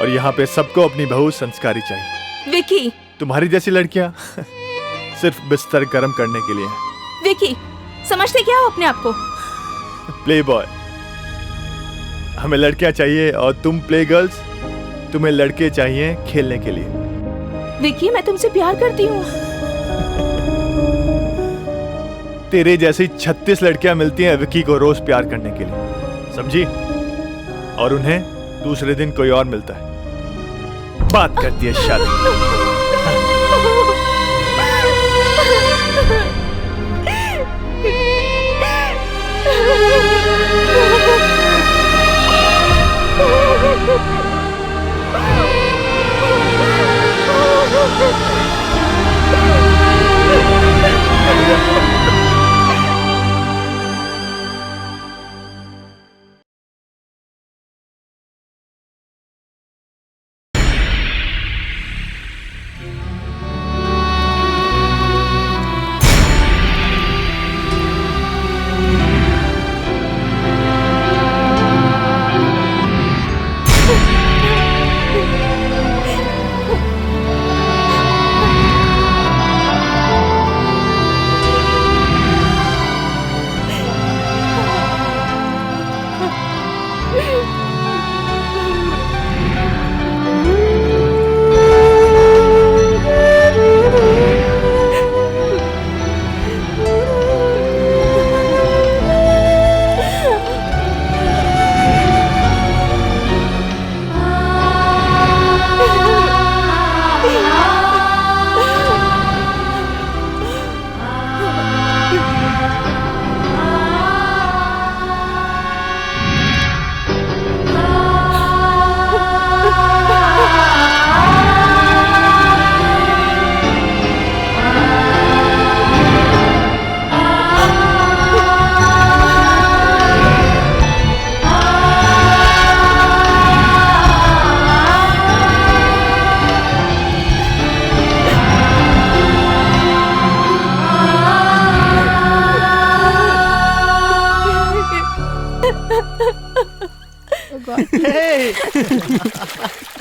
और यहाँ पे सबको अपनी बहू संस्कारी चाहिए। विक्की, तुम्हारी जैसी लड़कियां सिर्फ बिस्तर गर्म करने के लिए। विक्की, समझते क्या हो अपने आप को? Play boy. हमें लड़कियां चाहिए और तुम प्ले गर्ल्स, तुम्हें लड़के चाहिए खेलने के लिए। विक्की, मैं तुमसे प्यार करती हूँ। तेरे जैसी 36 लड़कियां मिलती हैं विक्की को रोज प्यार करने के लिए, समझी? और उन्हें दूसरे दिन कोई और मिलता है। बात करती है शादी।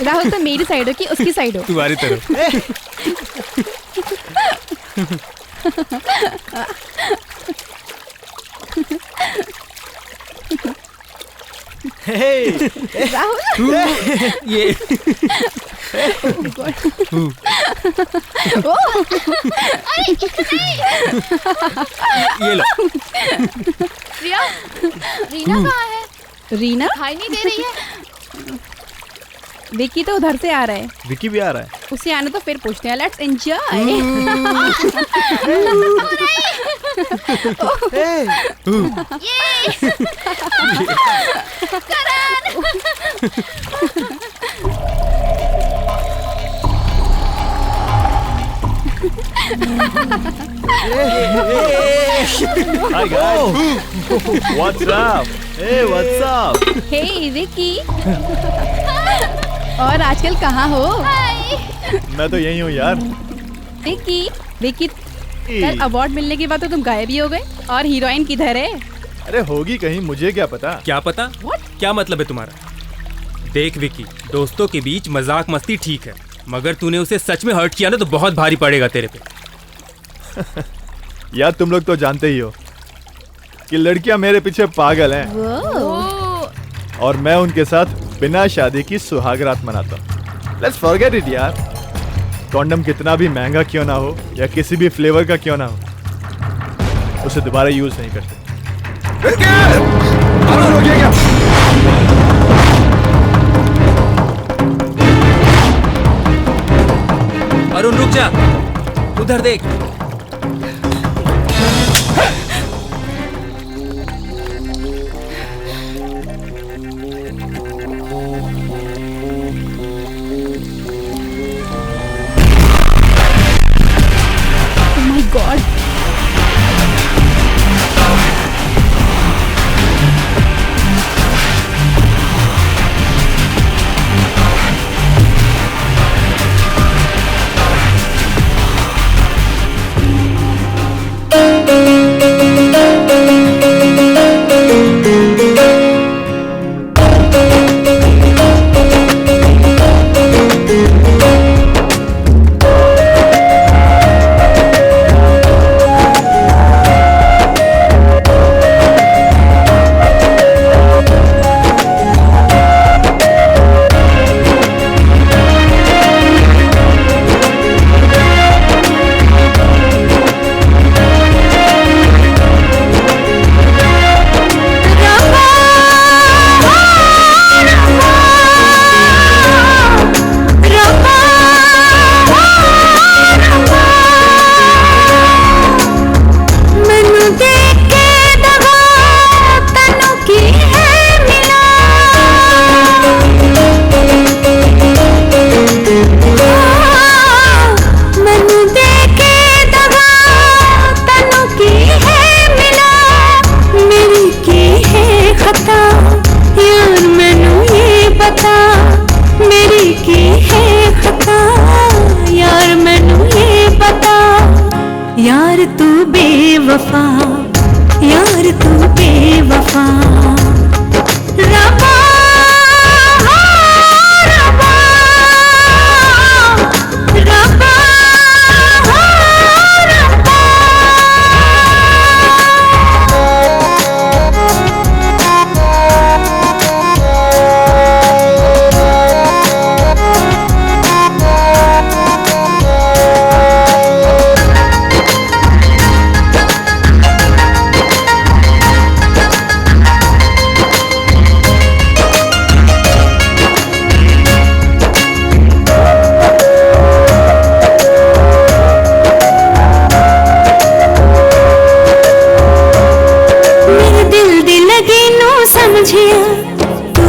राहुल तो मेरी साइड हो कि उसकी साइड हो? तुम्हारी तरफ। राहुल ये ये लो। प्रिया, रीना कहाँ है? रीना दिखाई नहीं दे रही है। विकी तो उधर से आ रहा है। विकी भी आ रहा है। उसे आने तो फिर पूछते हैं। Let's enjoy. Hi guys. What's up? Hey, what's up? हे विकी। और आजकल कहाँ हो? मैं तो यही हूँ यार। विकी कल अवार्ड मिलने के बाद तो तुम गायब ही हो गए। और हीरोइन किधर है? अरे होगी कहीं, मुझे क्या पता। क्या पता? क्या मतलब है तुम्हारा? देख विकी, दोस्तों के बीच मजाक मस्ती ठीक है, मगर तूने उसे सच में हर्ट किया ना तो बहुत भारी पड़ेगा तेरे पे। यार तुम लोग तो जानते ही हो कि लड़कियां मेरे पीछे पागल हैं और मैं उनके साथ बिना शादी की सुहागरात मनाता हूँ। लेट्स फॉरगेट इट यार। कॉन्डम कितना भी महंगा क्यों ना हो या किसी भी फ्लेवर का क्यों ना हो, उसे दोबारा यूज नहीं करते। अरुण रुक जा, उधर देख। Oh my God. जिया तू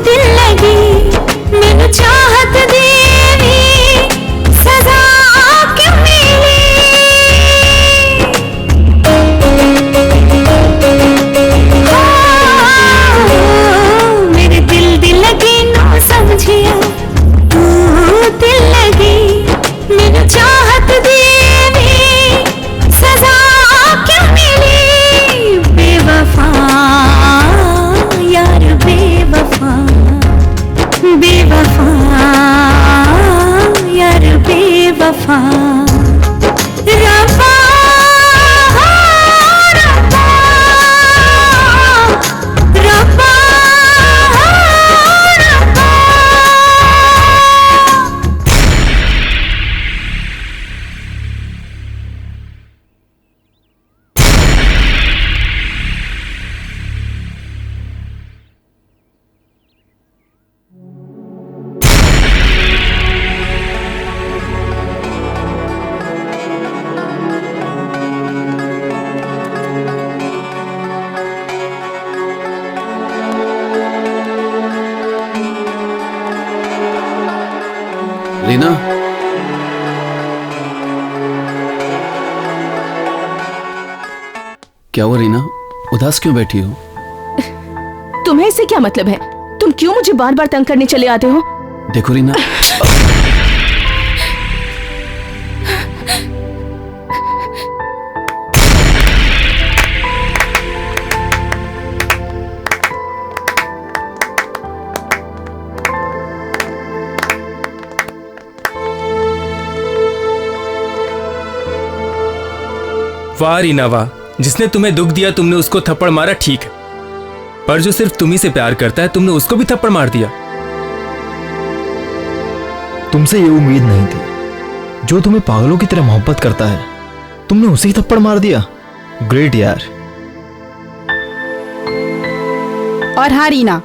दिल लगी मैनू चाहत देवी सजा क्यों मिली मेरे दिल दिल लगी ना समझिया तू दिल लगी मैनू चाहत देवी सजा क्यों मिली बेवफा यार बेवफा बेवफा यार बेवफा रब्बा रब्बा रब्बा रब्बा रीना, क्या हुआ रीना? उदास क्यों बैठी हो? तुम्हें इससे क्या मतलब है? तुम क्यों मुझे बार बार तंग करने चले आते हो? देखो रीना, वाह रीना वाह, जिसने तुम्हें दुख दिया तुमने उसको थप्पड़ मारा, ठीक है, पर जो सिर्फ तुम्ही से प्यार करता है तुमने उसको भी थप्पड़ मार दिया। तुमसे ये उम्मीद नहीं थी। जो तुम्हें पागलों की तरह मोहब्बत करता है तुमने उसे ही थप्पड़ मार दिया। ग्रेट यार। और हाँ रीना,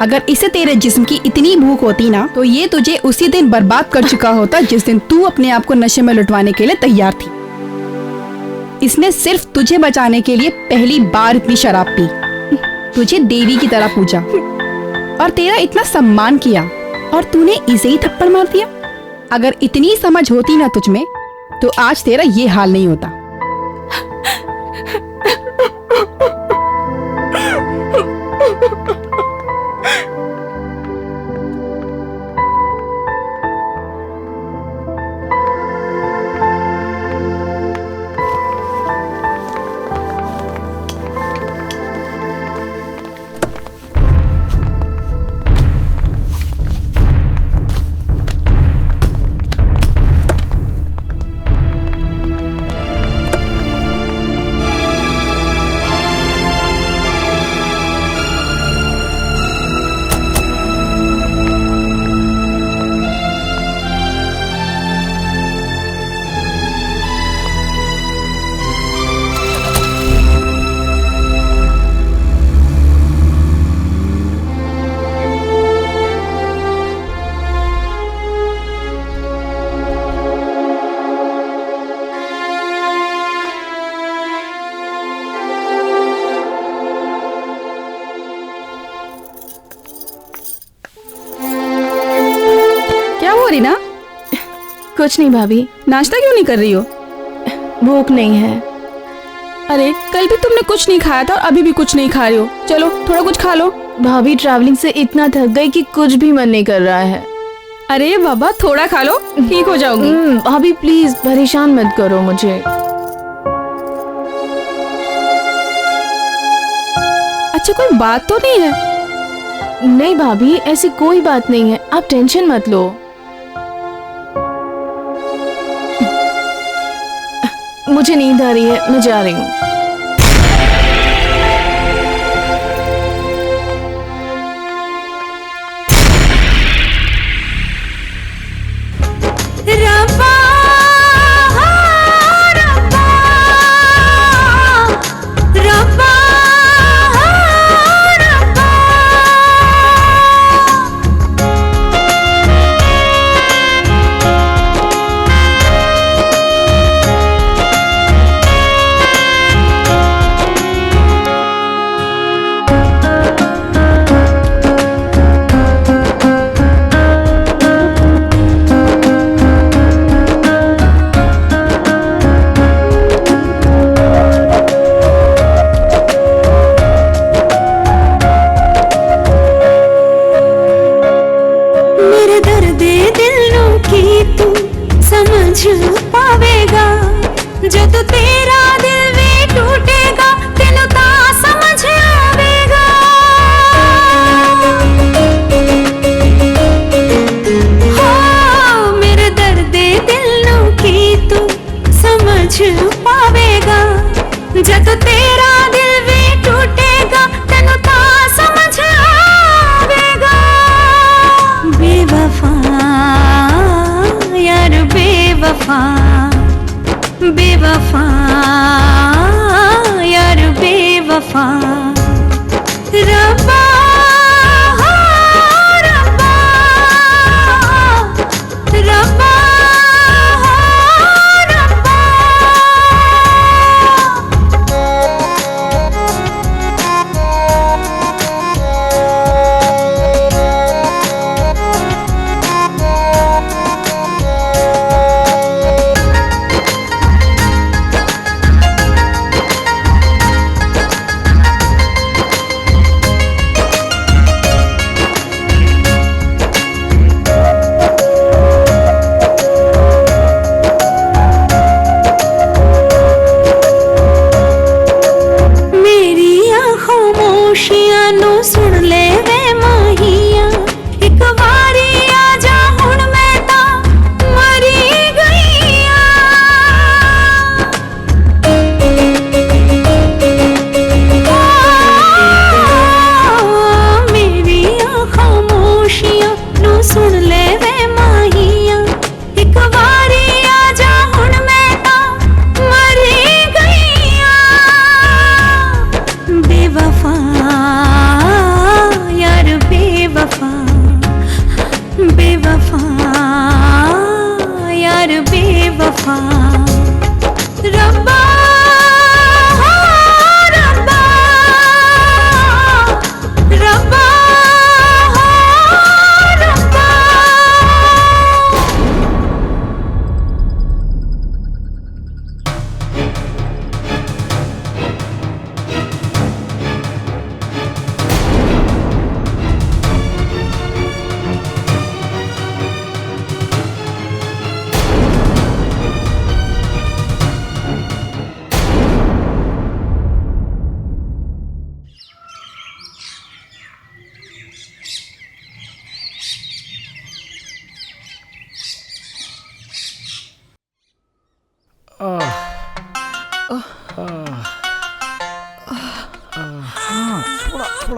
अगर इसे तेरे जिस्म की इतनी भूख होती ना तो ये तुझे उसी दिन बर्बाद कर चुका होता जिस दिन तू अपने आप को नशे में लुटवाने के लिए तैयार थी। इसने सिर्फ तुझे बचाने के लिए पहली बार इतनी शराब पी, तुझे देवी की तरह पूजा और तेरा इतना सम्मान किया और तूने इसे ही थप्पड़ मार दिया। अगर इतनी समझ होती ना तुझ में तो आज तेरा ये हाल नहीं होता। रीना, कुछ नहीं भाभी। नाश्ता क्यों नहीं कर रही हो? भूख नहीं है। अरे कल भी तुमने कुछ नहीं खाया था और अभी भी कुछ नहीं खा रही हो। चलो थोड़ा कुछ खा लो। भाभी ट्रैवलिंग से इतना थक गई कि कुछ भी मन नहीं कर रहा है। अरे बाबा थोड़ा खा लो, ठीक हो जाओगी। भाभी प्लीज परेशान मत करो मुझे। अच्छा कोई बात तो नहीं है? नहीं भाभी, ऐसी कोई बात नहीं है, आप टेंशन मत लो। मुझे नींद आ रही है, मैं जा रही हूँ।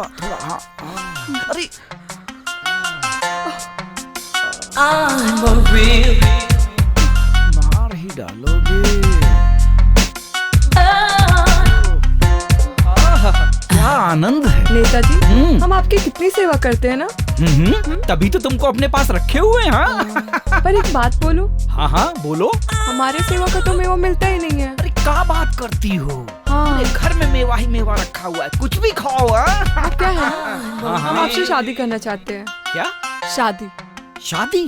थोड़ा थोड़ा हाँ अरे मार ही डालोगे। क्या आनंद है नेताजी, हम आपकी कितनी सेवा करते हैं ना। तभी तो तुमको अपने पास रखे हुए हैं। हाँ पर एक बात बोलूं। हाँ हाँ बोलो। हमारे सेवा का तो मेवा मिलता ही नहीं है। अरे क्या बात करती हो। हाँ। अरे घर में मेवा ही मेवा रखा हुआ है, कुछ भी खाओ। आप क्या है? हाँ, हम आपसे शादी करना चाहते हैं। क्या शादी? शादी?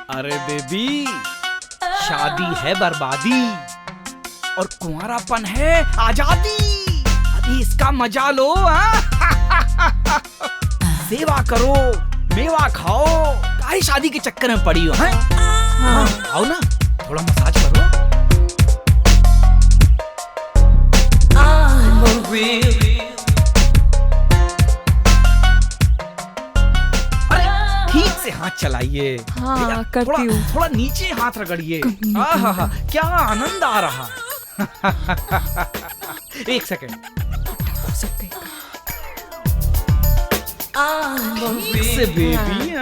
अरे बेबी, शादी है बर्बादी और कुंवारापन है आजादी। अभी इसका मजा लो। सेवा करो, मेवा खाओ, काहे शादी के चक्कर में पड़ी हो। हैं? हाँ। आओ ना, थोड़ा मसाज करो। अरे ठीक से हाथ चलाइए। हाँ, करती हूँ। थोड़ा नीचे हाथ रगड़िए। आहा, क्या आनंद आ रहा है। एक सेकेंड। ठीक से बेबी।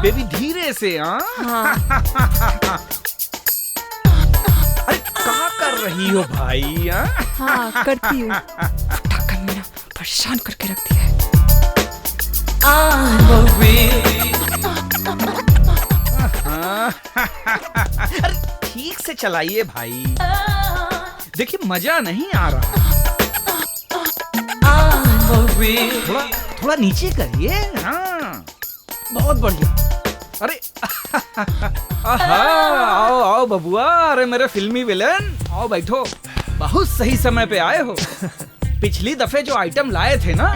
बेबी धीरे से। अरे क्या कर रही हो भाई। हाँ करती हूँ। कमीना परेशान करके रख दिया है। अरे ठीक से चलाइए भाई, देखिए मजा नहीं आ रहा। थोड़ा थोड़ा नीचे करिए। हाँ बहुत बढ़िया। अरे आओ आओ बबुआ। अरे मेरे फिल्मी विलेन, आओ बैठो। बहुत सही समय पे आए हो। पिछली दफे जो आइटम लाए थे ना,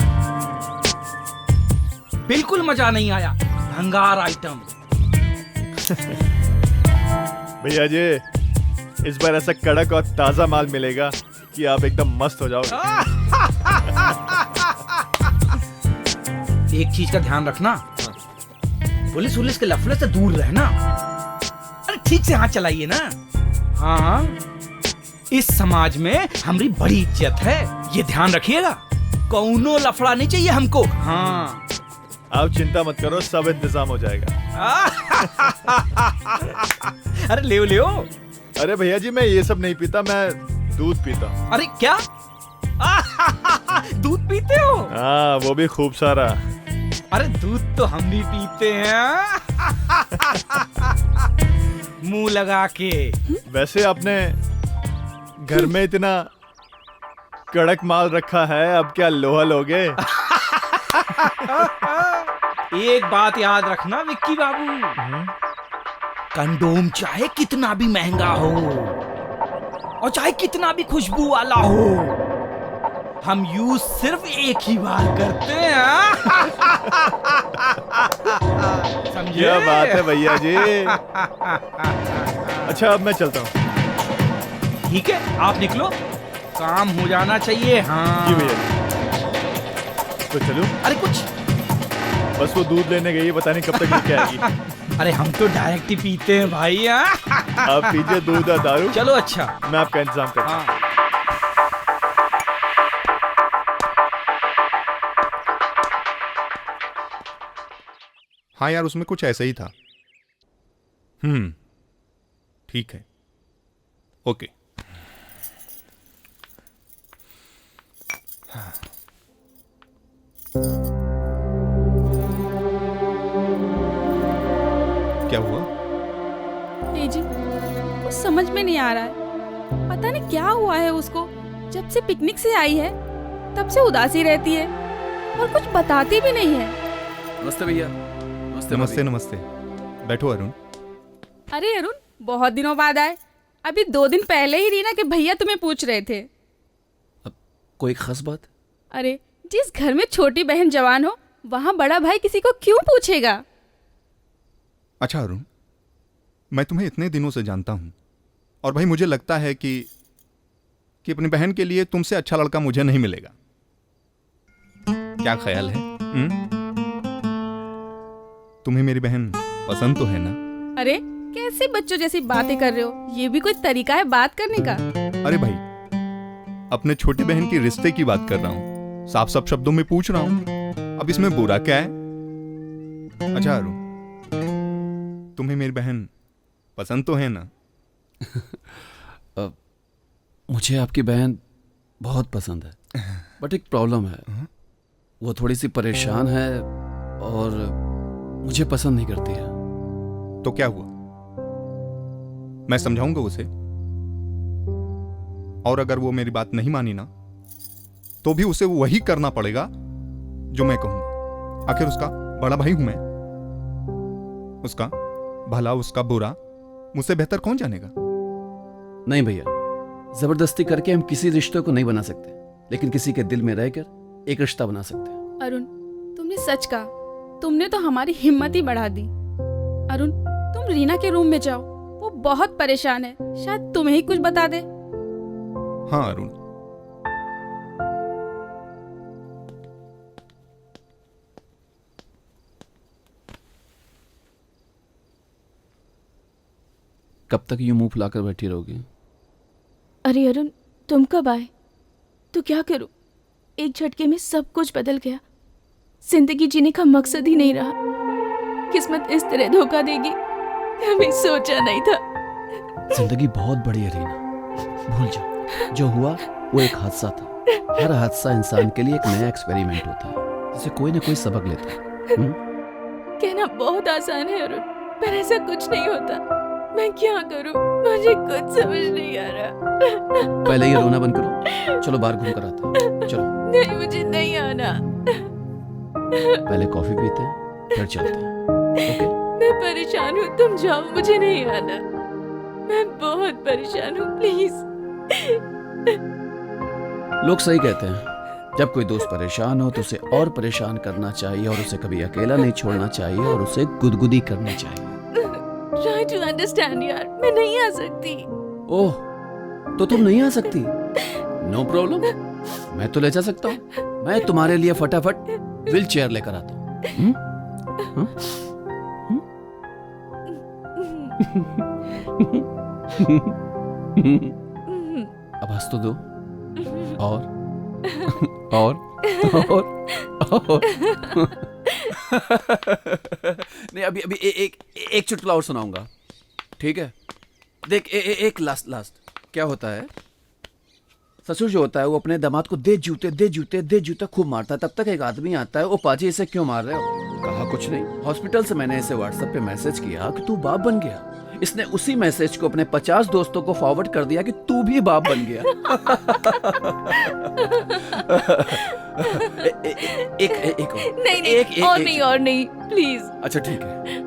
बिल्कुल मजा नहीं आया। भंगार आइटम। भैया जी, इस बार ऐसा कड़क और ताजा माल मिलेगा कि आप एकदम मस्त हो जाओगे। एक चीज का ध्यान रखना, पुलिस वुलिस के लफड़े से दूर रहना। अरे ठीक से हाथ चलाइए ना। हाँ, इस समाज में हमारी बड़ी इज्जत है, ये ध्यान रखिएगा। कौनो लफड़ा नहीं चाहिए हमको। हाँ आप चिंता मत करो, सब इंतजाम हो जाएगा। अरे ले ले। अरे भैया जी, मैं ये सब नहीं पीता, मैं दूध पीता हूँ। अरे क्या? दूध पीते हो? हाँ, वो भी खूब सारा। अरे दूध तो हम भी पीते हैं। मुंह लगा के। वैसे आपने घर में इतना कड़क माल रखा है, अब क्या लोहा लोगे? एक बात याद रखना विक्की बाबू, कंडोम चाहे कितना भी महंगा हो और चाहे कितना भी खुशबू वाला हो, हम यूज सिर्फ एक ही बार करते हैं। समझे? क्या बात है भैया जी। अच्छा अब मैं चलता हूँ। ठीक है, आप निकलो, काम हो जाना चाहिए। हाँ जी भैया जी। तो चलूं? अरे कुछ बस वो दूध लेने गई है, पता नहीं कब तक लेके आएगी। अरे हम तो डायरेक्ट ही पीते हैं भाई। आप पीजिए दूध और दारू। चलो अच्छा, मैं आपका इंतजाम करता हूँ। हाँ यार, उसमें कुछ ऐसा ही था। ठीक है, ओके। क्या हुआ? नहीं जी, कुछ समझ में नहीं आ रहा है। पता नहीं क्या हुआ है उसको। जब से पिकनिक से आई है तब से उदासी रहती है और कुछ बताती भी नहीं है। नमस्ते भैया। नमस्ते नमस्ते। बैठो अरुण। अरे अरुण, बहुत दिनों बाद आए। अभी 2 दिन पहले ही रीना के भैया तुम्हें पूछ रहे थे। कोई खास बात? अरे जिस घर में छोटी बहन जवान हो, वहाँ बड़ा भाई किसी को क्यों पूछेगा? अच्छा अरुण, मैं तुम्हें इतने दिनों से जानता हूं और भाई मुझे लगता है कि अपनी बहन के लिए तुमसे अच्छा लड़का मुझे नहीं मिलेगा। क्या ख्याल है? तुम्हें मेरी बहन पसंद तो है ना? अरे कैसे बच्चों जैसी बातें कर रहे हो? ये भी कोई तरीका है बात करने का? अरे भाई, अपने छोटी बहन की रिश्ते की बात कर रहा हूँ, साफ साफ शब्दों में पूछ रहा हूँ। अब इसमें बुरा क्या है? अच्छा अरुण, तुम्हें मेरी बहन पसंद तो है ना? मुझे आपकी बहन बहुत पसंद है, बट एक प्रॉब्लम है। वो थोड़ी सी परेशान है और मुझे पसंद नहीं करती है। तो क्या हुआ? मैं समझाऊंगा उसे, और अगर वो मेरी बात नहीं मानी ना, तो भी उसे वही करना पड़ेगा जो मैं कहूंगा। आखिर उसका बड़ा भाई हूं मैं। उसका भला उसका बुरा मुझसे बेहतर कौन जानेगा? नहीं भैया, जबरदस्ती करके हम किसी रिश्ते को नहीं बना सकते, लेकिन किसी के दिल में रहकर एक रिश्ता बना सकते हैं। अरुण, तुमने सच कहा, तुमने तो हमारी हिम्मत ही बढ़ा दी। अरुण, तुम रीना के रूम में जाओ, वो बहुत परेशान है, शायद तुम्हें ही कुछ बता दे। हाँ अरुण। कब तक यूं मुंह फुलाकर बैठी रहोगी? अरे अरुण, तुम कब आए? तो क्या करूं? एक झटके में सब कुछ बदल गया। जिंदगी जीने का मकसद ही नहीं रहा। किस्मत इस तरह धोखा देगी, कभी सोचा नहीं था। जिंदगी बहुत बड़ी है रीना, भूल जाओ। जो हुआ वो एक हादसा था। हर हादसा इंसान के लिए एक नया एक्सपेरिमेंट होता है, जिसे कोई ना कोई सबक लेता है। कहना बहुत आसान है अरुण, पर ऐसा कुछ नहीं होता। मैं क्या करूं? मुझे कुछ समझ नहीं आ रहा। पहले ये रोना बंद करो, चलो बाहर घूम कर आते हैं। चलो। नहीं, मुझे नहीं आना। पहले कॉफी पीते हैं, फिर चलते हैं। ओके? मैं परेशान हूँ, तुम जाओ, मुझे नहीं आना। मैं बहुत परेशान हूँ, प्लीज। लोग सही कहते हैं, जब कोई दोस्त परेशान हो तो उसे और परेशान करना चाहिए, और उसे कभी अकेला नहीं छोड़ना चाहिए, और उसे गुदगुदी करनी चाहिए। Try to understand यार, मैं नहीं आ सकती। ओह, तो तुम नहीं आ सकती? नो प्रॉब्लम, मैं तो ले जा सकता हूँ। मैं तुम्हारे लिए फटाफट व्हील चेयर लेकर आता हूँ। अब हंस तो दो। और नहीं, अभी एक चुटकुला और सुनाऊंगा, ठीक है? देख, एक लास्ट क्या होता है, ससुर जो होता है वो अपने दामाद को दे जूते खूब मारता है। तब तक एक आदमी आता है, ओ पाजी इसे क्यों मार रहे हो? कहा कुछ नहीं, हॉस्पिटल से मैंने इसे व्हाट्सएप पे मैसेज किया कि तू बाप बन गया। इसने उसी मैसेज को अपने 50 दोस्तों को फॉरवर्ड कर दिया कि तू भी बाप बन गया। एक और नहीं, प्लीज। अच्छा ठीक है,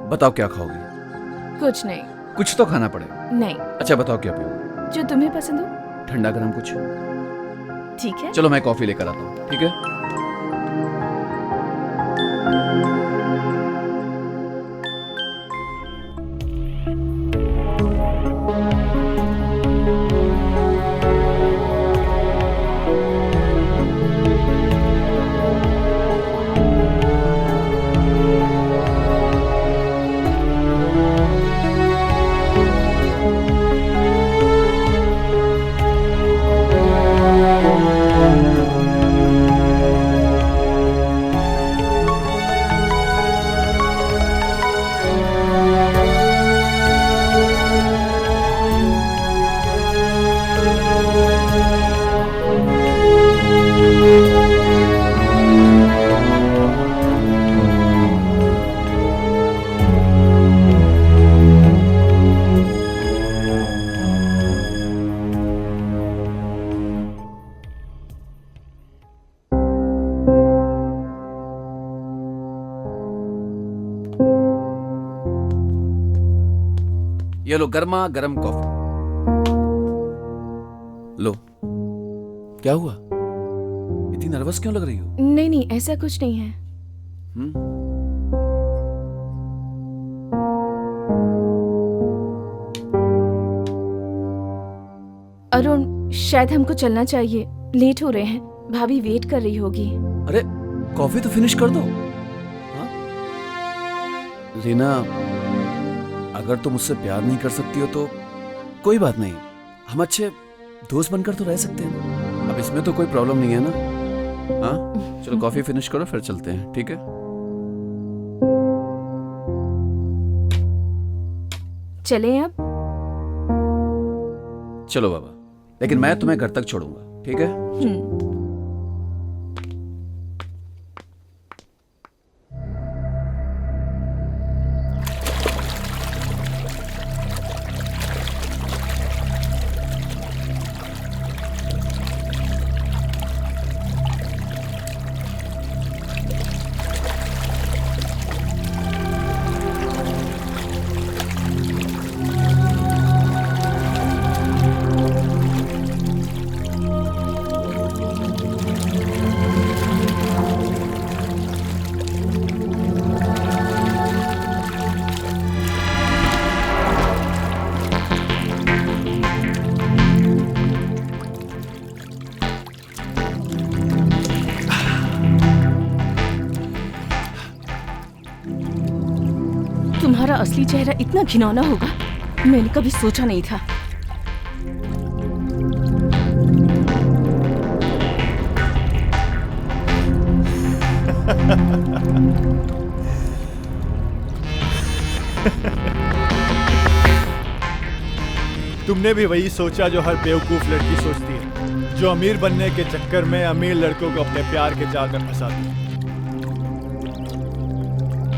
बताओ क्या खाओगी? कुछ नहीं। कुछ तो खाना पड़ेगा। नहीं। अच्छा बताओ क्या पियोगी? जो तुम्हें पसंद हो। ठंडा गरम कुछ? ठीक है। चलो मैं कॉफी लेकर आता हूँ, ठीक है? ये लो गर्मा गर्म कॉफी। लो, क्या हुआ? इतनी नर्वस क्यों लग रही हो? नहीं, ऐसा कुछ नहीं है। अरुण, शायद हमको चलना चाहिए, लेट हो रहे हैं। भाभी वेट कर रही होगी। अरे कॉफी तो फिनिश कर दो। रीना, अगर तुम मुझसे प्यार नहीं कर सकती हो तो कोई बात नहीं, हम अच्छे दोस्त बनकर तो रह सकते हैं। अब इसमें तो कोई प्रॉब्लम नहीं है ना? हाँ चलो कॉफी फिनिश करो फिर चलते हैं, ठीक है? चलें अब? चलो बाबा, लेकिन मैं तुम्हें घर तक छोड़ूंगा, ठीक है? तुम्हारा असली चेहरा इतना घिनौना होगा मैंने कभी सोचा नहीं था। तुमने भी वही सोचा जो हर बेवकूफ लड़की सोचती है, जो अमीर बनने के चक्कर में अमीर लड़कों को अपने प्यार के जाल में फंसाती है।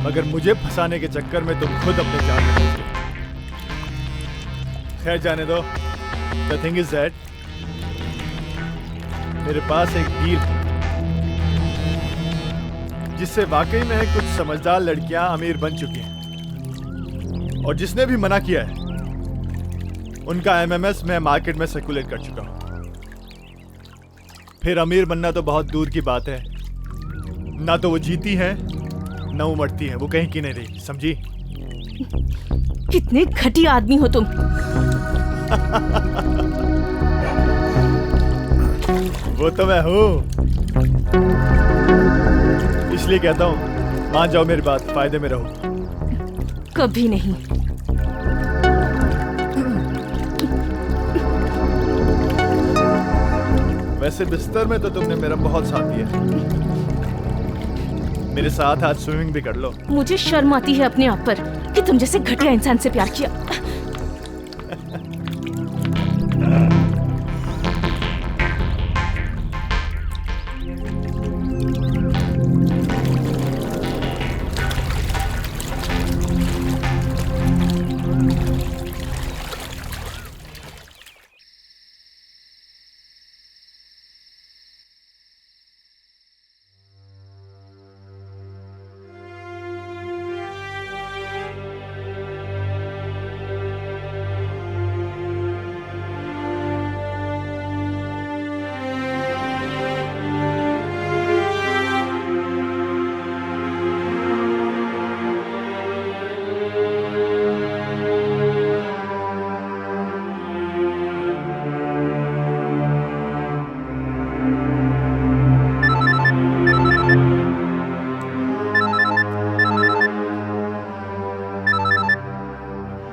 मगर मुझे फंसाने के चक्कर में तुम खुद अपने जाल में फंस गए। खैर जाने दो। द थिंग इज दैट मेरे पास एक डील है जिससे वाकई में कुछ समझदार लड़कियां अमीर बन चुकी हैं, और जिसने भी मना किया है उनका एमएमएस मैं मार्केट में सर्कुलेट कर चुका हूं। फिर अमीर बनना तो बहुत दूर की बात है, ना तो वो जीती है ना वो मरती है, वो कहीं की नहीं रही, समझी? कितने घटिया आदमी हो तुम। वो तो मैं हूं, इसलिए कहता हूं मान जाओ मेरी बात, फायदे में रहो। कभी नहीं। वैसे बिस्तर में तो तुमने मेरा बहुत साथ दिया, मेरे साथ आज स्विमिंग भी कर लो। मुझे शर्म आती है अपने आप पर कि तुम जैसे घटिया इंसान से प्यार किया।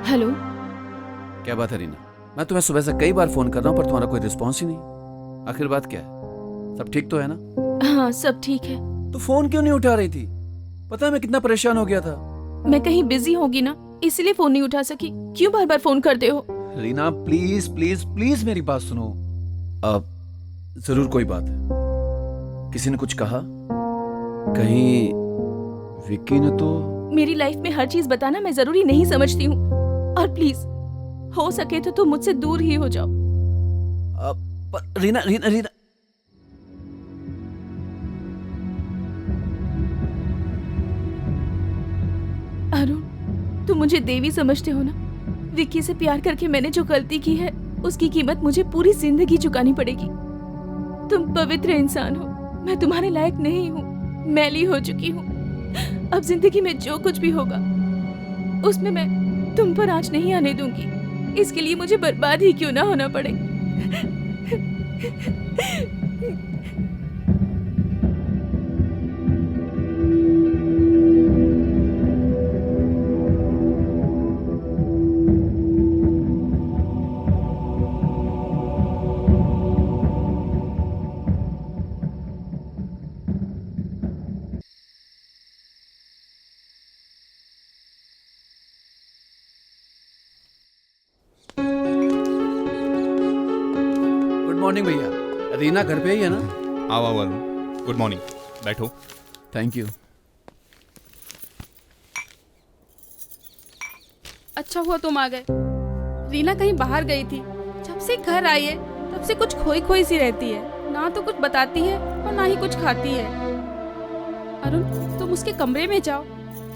हेलो, क्या बात है रीना? मैं तुम्हें सुबह से कई बार फोन कर रहा हूँ पर तुम्हारा कोई रिस्पॉन्स ही नहीं। आखिर बात क्या है? सब ठीक तो है ना? हाँ सब ठीक है। तो फोन क्यों नहीं उठा रही थी? पता है मैं कितना परेशान हो गया था। मैं कहीं बिजी होगी ना, इसलिए फोन नहीं उठा सकी। क्यों बार बार फोन करते हो? रीना प्लीज प्लीज प्लीज मेरी बात सुनो। अब जरूर कोई बात है, किसी ने कुछ कहा? कहीं विक्की ने तो? मेरी लाइफ में हर चीज बताना मैं जरूरी नहीं समझती हूँ, और प्लीज हो सके तो तुम मुझसे दूर ही हो जाओ। रीना रीना रीना अरुण, तुम मुझे देवी समझते हो ना? विक्की से प्यार करके मैंने जो गलती की है उसकी कीमत मुझे पूरी जिंदगी चुकानी पड़ेगी। तुम पवित्र इंसान हो, मैं तुम्हारे लायक नहीं हूँ, मैली हो चुकी हूँ। अब जिंदगी में जो कुछ भी होगा उसमें मैं तुम पर आँच नहीं आने दूंगी, इसके लिए मुझे बर्बाद ही क्यों ना होना पड़े। मॉर्निंग भैया। रीना घर पे ही है ना? आओ आओ अरुण, गुड मॉर्निंग, बैठो। Thank you. अच्छा हुआ तुम आ गए। रीना कहीं बाहर गई थी, जब से घर आई है तब से कुछ खोई खोई सी रहती है, ना तो कुछ बताती है और ना ही कुछ खाती है। अरुण तुम उसके कमरे में जाओ,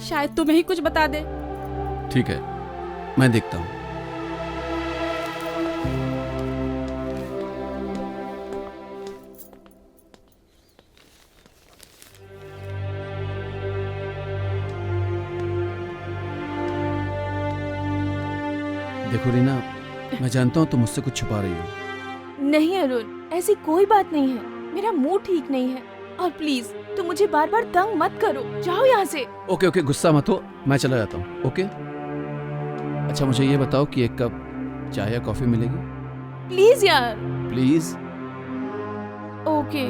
शायद तुम्हें ही कुछ बता दे। ठीक है, मैं देखता हूँ। देखो रीना, मैं जानता हूँ तुम मुझसे कुछ छुपा रही हो। नहीं अरुण, ऐसी कोई बात नहीं है। मेरा मूड ठीक नहीं है और प्लीज तुम मुझे बार बार तंग मत करो। जाओ यहाँ से। ओके ओके, गुस्सा मत हो, मैं चला जाता हूँ। ओके। अच्छा मुझे ये बताओ कि एक कप चाय या कॉफी मिलेगी? प्लीज यार। प्लीज। ओके।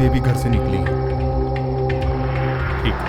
अभी घर से निकली है। ठीक है।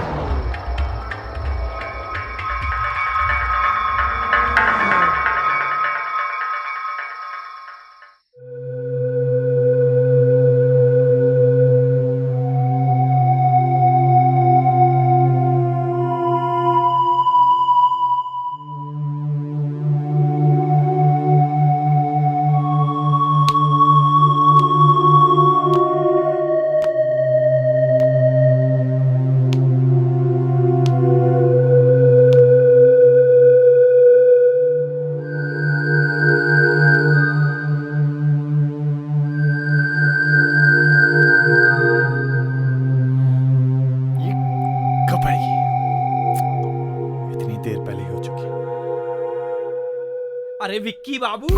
अरे विक्की बाबू,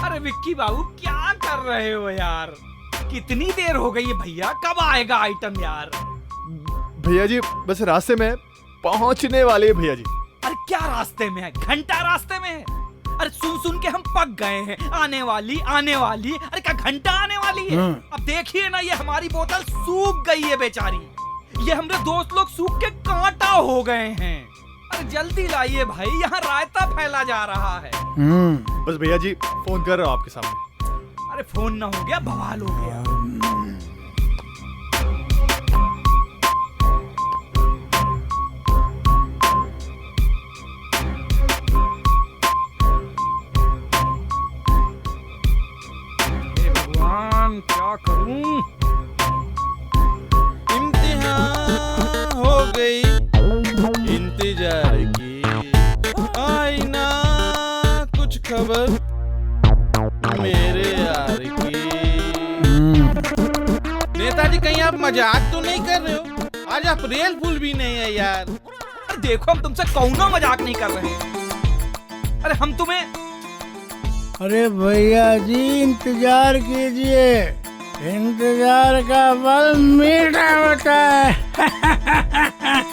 अरे विक्की बाबू क्या कर रहे हो यार? कितनी देर हो गई है भैया, कब आएगा आइटम यार? भैया जी बस रास्ते में पहुंचने वाले हैं भैया जी। अरे क्या रास्ते में है? घंटा रास्ते में है। अरे सुन सुन के हम पक गए हैं। आने वाली आने वाली, अरे क्या घंटा आने वाली है? अब देखिए ना, ये हमारी बोतल सूख गई है बेचारी। ये हमने दोस्त लोग सूख के कांटा हो गए हैं। अरे जल्दी लाइए भाई, यहाँ रायता फैला जा रहा है। बस भैया जी फोन कर रहा हूँ आपके सामने। अरे फोन ना हो गया बवाल हो गया। हे भगवान क्या करूं? इम्तिहान हो गई इंतजार की, आई ना कुछ खबर मेरे यार की। नेताजी कहीं आप मजाक तो नहीं कर रहे हो? आज आप रियल फूल भी नहीं है यार। अरे देखो हम तुमसे कौनो मजाक नहीं कर रहे हैं। अरे हम तुम्हें अरे भैया जी इंतजार कीजिए, इंतजार का फल मीठा होता है।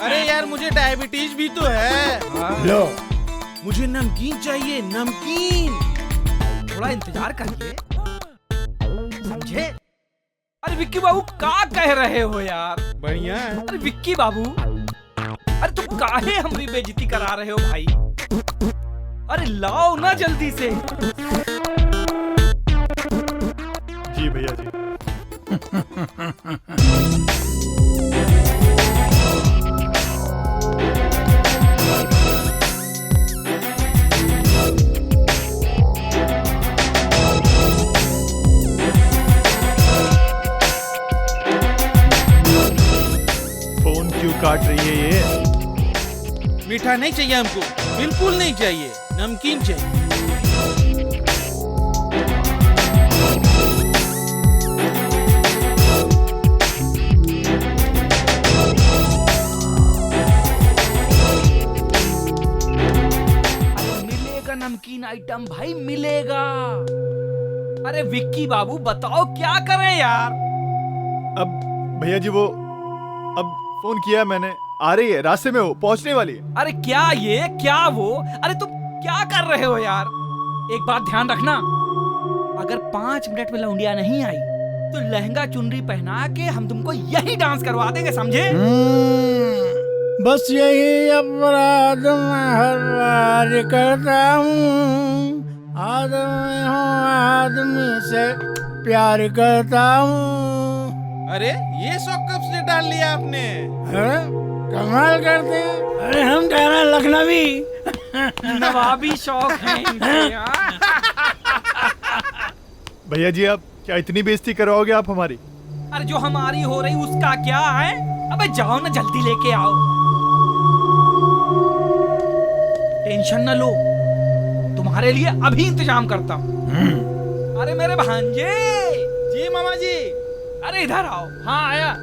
अरे यार मुझे डायबिटीज भी तो है। लो मुझे नमकीन चाहिए, नमकीन। थोड़ा इंतजार करिए, समझे? अरे विक्की बाबू क्या कह रहे हो यार? बढ़िया है। अरे विक्की बाबू, अरे तुम काहे हमारी बेइज्जती करा रहे हो भाई? अरे लाओ ना जल्दी से। जी भैया जी। फोन क्यों काट रही है ये? मीठा नहीं चाहिए हमको, बिल्कुल नहीं चाहिए, नमकीन चाहिए। मिलेगा नमकीन आइटम भाई, मिलेगा। अरे विक्की बाबू बताओ क्या करें यार? अब भैया जी वो अब फोन किया मैंने, आ रही है, रास्ते में हो, पहुंचने वाली है। अरे क्या ये क्या वो? अरे तुम क्या कर रहे हो यार? एक बात ध्यान रखना, अगर 5 मिनट में लौंडिया नहीं आई तो लहंगा चुनरी पहना के हम तुमको यही डांस करवा देंगे, समझे? बस यही अपराध मैं हर बार करता हूँ, आदमी हूँ आदमी से प्यार करता हूँ। अरे ये शौक कब से डाल लिया आपने? कमाल करते हैं। अरे हम कहना लखनवी नवाबी शौक है इनके। भैया जी आप क्या इतनी बेइज्जती करवाओगे आप हमारी? अरे जो हमारी हो रही उसका क्या है? अबे जाओ ना जल्दी लेके आओ। टेंशन न लो, तुम्हारे लिए अभी इंतजाम करता हूँ। अरे मेरे भांजे। जी मामा जी। अरे इधर आओ। हाँ आया।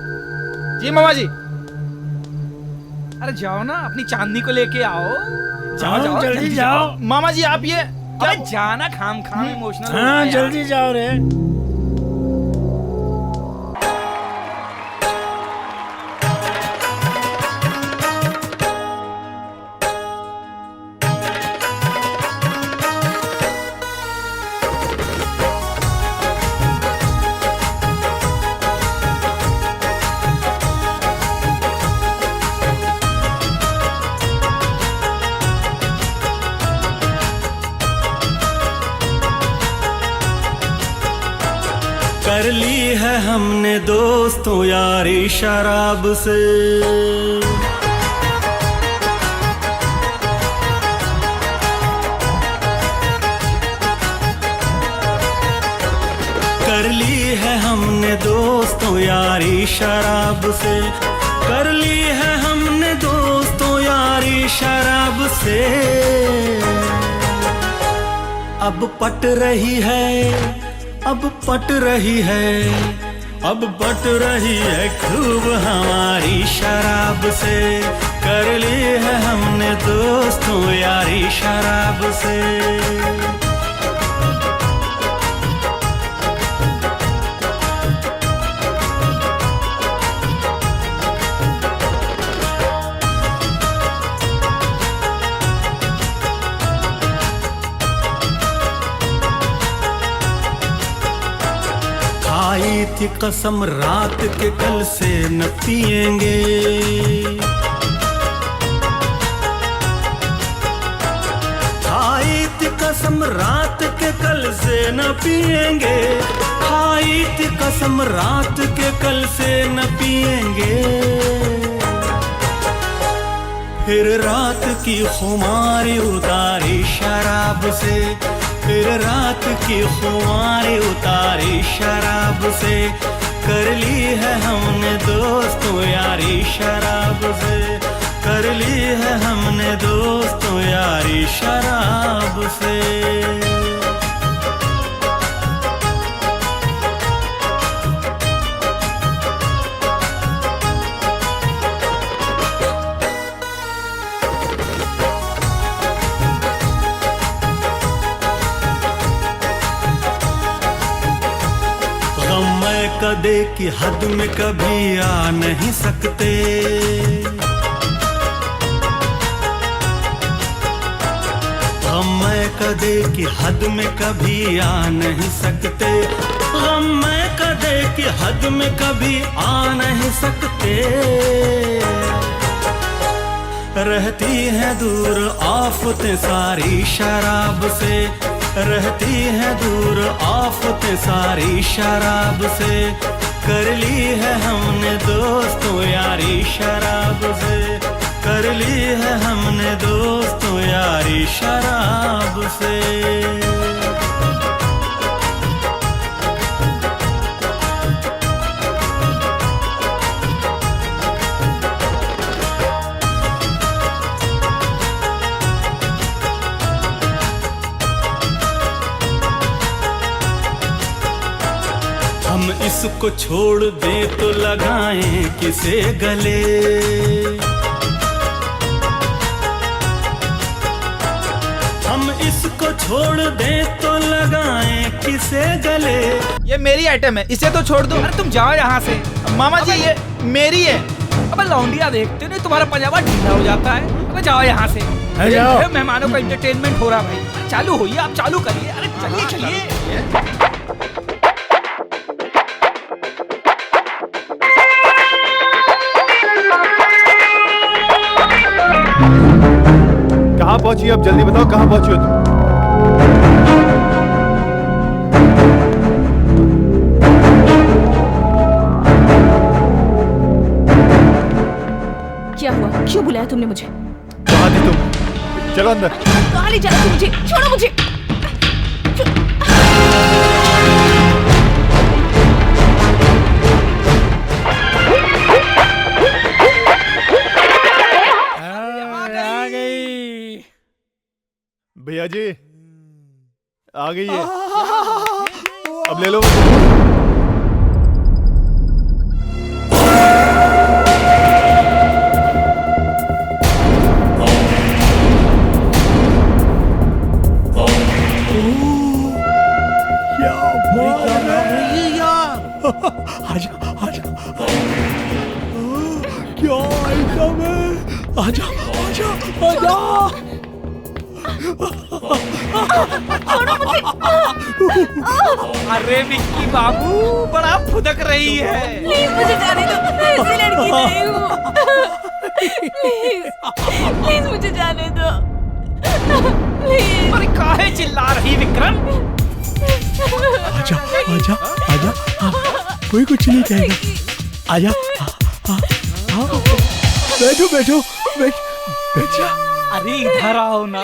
जी मामा जी। अरे जाओ ना, अपनी चांदनी को लेके आओ। जाओ जाओ जल्दी जाओ। मामा जी आप ये क्या जाना खाम खाम इमोशनल। हाँ जल्दी जाओ रे। कर ली है हमने दोस्तों यारी शराब से, कर ली है हमने दोस्तों यारी शराब से, कर ली है हमने दोस्तों यारी शराब से। अब पट रही है, अब पट रही है, अब पट रही है खूब हमारी शराब से। कर ली है हमने दोस्तों यारी शराब से। खाई थी कसम रात के कल से न पिएंगे, खाई थी कसम रात के कल से न पिएंगे, खाई थी कसम रात के कल से न पिएंगे। फिर रात की खुमारी उतारी शराब से, फिर रात की खुमारी उतारी शराब से। कर ली है हमने दोस्तों यारी शराब से, कर ली है हमने दोस्तों यारी शराब से। कदे की हद में कभी आ नहीं सकते। गम मैं कदे की हद में कभी आ नहीं सकते। गम मैं कदे की हद में कभी आ नहीं सकते। रहती है दूर आफतें सारी शराब से, रहती है दूर आफतें सारी शराब से। कर ली है हमने दोस्तों यारी शराब से, कर ली है हमने दोस्तों यारी शराब से। हम इसको छोड़ दें तो लगाएं किसे गले। हम इसको छोड़ दें तो लगाएं किसे गले। ये मेरी आइटम है, इसे तो छोड़ दो। अरे तुम जाओ यहाँ से। मामा जी ये मेरी है। अबे लौंडिया देखते नहीं तुम्हारा पजामा ढीला हो जाता है। अबे जाओ यहाँ से। जाओ। मेहमानों का एंटरटेनमेंट हो रहा भाई। चालू होइए, आप चालू करिए। अरे चलिए चलिए। कहाँ पहुंची अब जल्दी बताओ, कहाँ पहुंची हो तुम? क्या हुआ? क्यों बुलाया तुमने मुझे? कहाँ थी तुम? चलो अंदर। कहाँ ले जा रहे हो मुझे? छोड़ो मुझे। भैया जी आ गई है, अब ले लो। आजा आजा, क्या आइटम है? आजा आजा आजा। अरे विक्की बाबू बड़ा फुदक रही है। प्लीज मुझे जाने दो, मैं ऐसी लड़की नहीं हूँ। प्लीज मुझे जाने दो। अरे काहे चिल्ला रही विक्रम? आजा आजा आजा, कोई कुछ नहीं कहेगा। आजा, बैठो बैठो बैठ जा। अरे इधर आओ ना,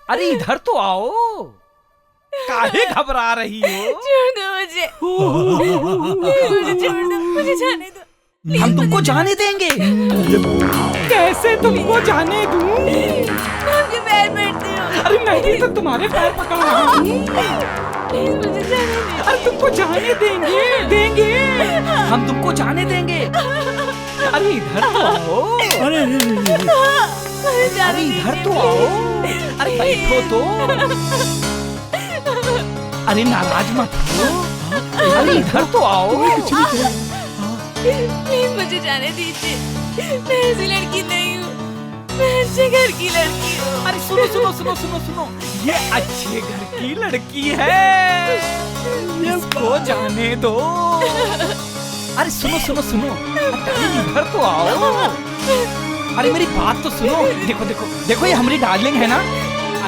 अरे इधर तो आओ। काहे घबरा रही हो? छोड़ दो मुझे। मुझे छोड़ दो, मुझे जाने दो। हम तुमको जाने देंगे। कैसे तुमको जाने दूं? आपके पैर पड़ते हो। अरे नहीं तो तुम्हारे पैर पकड़ रहा हूँ। मुझे जाने दो। अरे तुमको जाने देंगे। हम तुमको जाने देंगे। अरे इधर तो आओ। अरे इधर तो आओ। अरे बैठो तो। अरे नाराज मत हो। अरे इधर तो आओ। प्लीज मुझे जाने दीजिए, मैं ऐसी लड़की नहीं हूँ, मैं अच्छे घर की लड़की हूँ। अरे सुनो सुनो सुनो सुनो सुनो, ये अच्छे घर की लड़की है, इसको जाने दो। अरे सुनो सुनो सुनो, इधर तो आओ। अरे मेरी बात तो सुनो। देखो देखो देखो, ये हमारी डार्लिंग है ना,